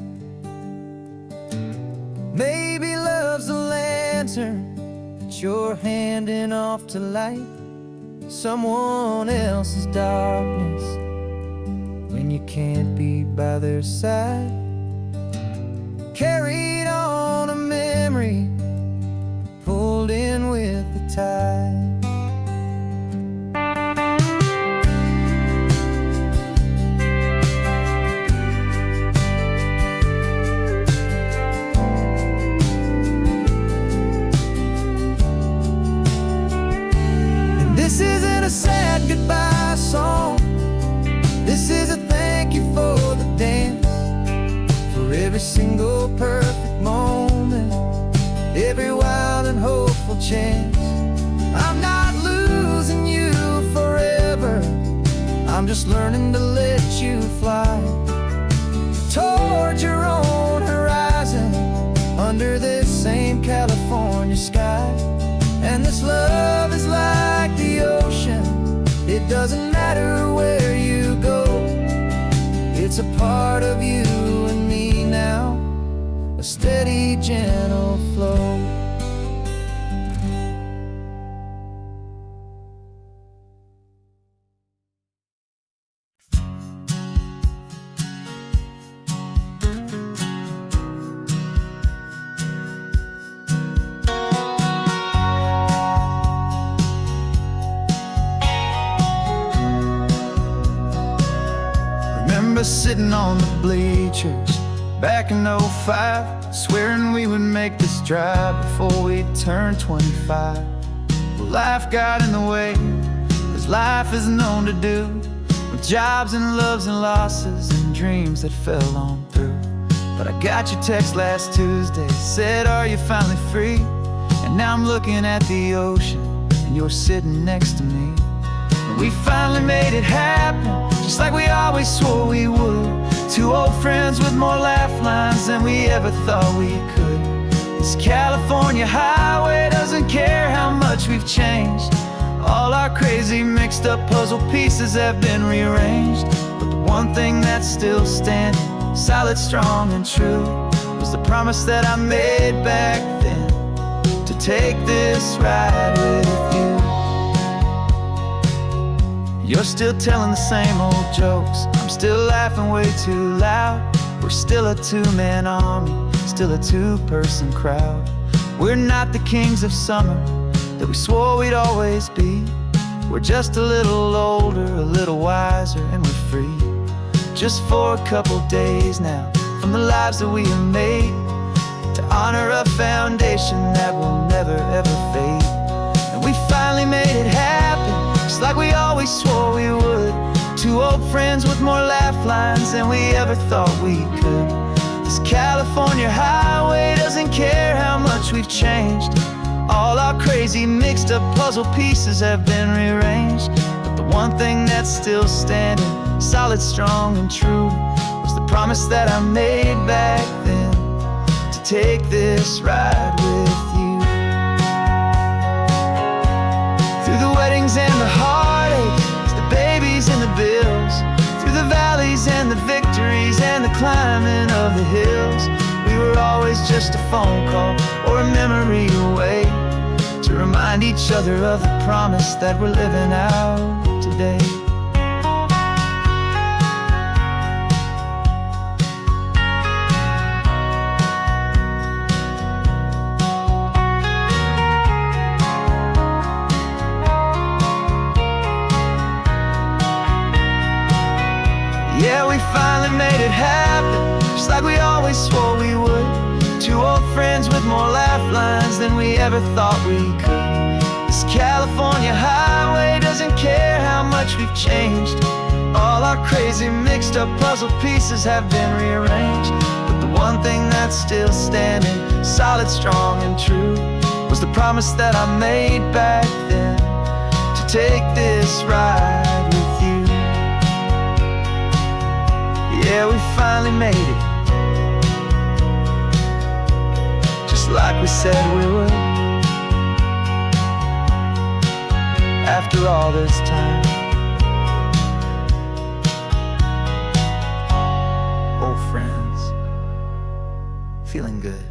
Maybe love's a lantern that you're handing off to light someone else's darkness when you can't be by their side. Carried on a memory, pulled in with the tide. This isn't a sad goodbye song, this is a thank you for the dance, for every single perfect moment, every wild and hopeful chance. I'm not losing you forever, I'm just learning to let you fly towards your own horizon, under this same California sky. And this love is like the ocean, it doesn't matter where you go, it's a part of you and me now, a steady, gentle flow. Sitting on the bleachers, back in '05, swearing we would make this drive before we turned 25. Well, life got in the way, as life is known to do, with jobs and loves and losses and dreams that fell on through. But I got your text last Tuesday, said, are you finally free? And now I'm looking at the ocean, and you're sitting next to me. And we finally made it happen, just like we always swore we would. Two old friends with more laugh lines than we ever thought we could. This California highway doesn't care how much we've changed. All our crazy mixed up puzzle pieces have been rearranged. But the one thing that's still standing, solid, strong, and true, was the promise that I made back then, to take this ride with you. You're still telling the same old jokes, I'm still laughing way too loud. We're still a two-man army, still a two-person crowd. We're not the kings of summer that we swore we'd always be. We're just a little older, a little wiser, and we're free. Just for a couple days now, from the lives that we have made, to honor a foundation that will never ever fade. And we finally made it happen, just like we always swore we would. Two old friends with more laugh lines than we ever thought we could. This California highway doesn't care how much we've changed. All our crazy mixed up puzzle pieces have been rearranged. But the one thing that's still standing, solid, strong, and true, was the promise that I made back then, to take this ride with you. Through the weddings and the heartaches, the babies and the bills, through the valleys and the victories and the climbing of the hills, we were always just a phone call or a memory away, to remind each other of the promise that we're living out today. Yeah, we finally made it happen, just like we always swore we would. Two old friends with more laugh lines than we ever thought we could. This California highway doesn't care how much we've changed. All our crazy mixed up puzzle pieces have been rearranged. But the one thing that's still standing, solid, strong, and true, was the promise that I made back then, to take this ride with you. Yeah, we finally made it, just like we said we would. After all this time, old friends, feeling good.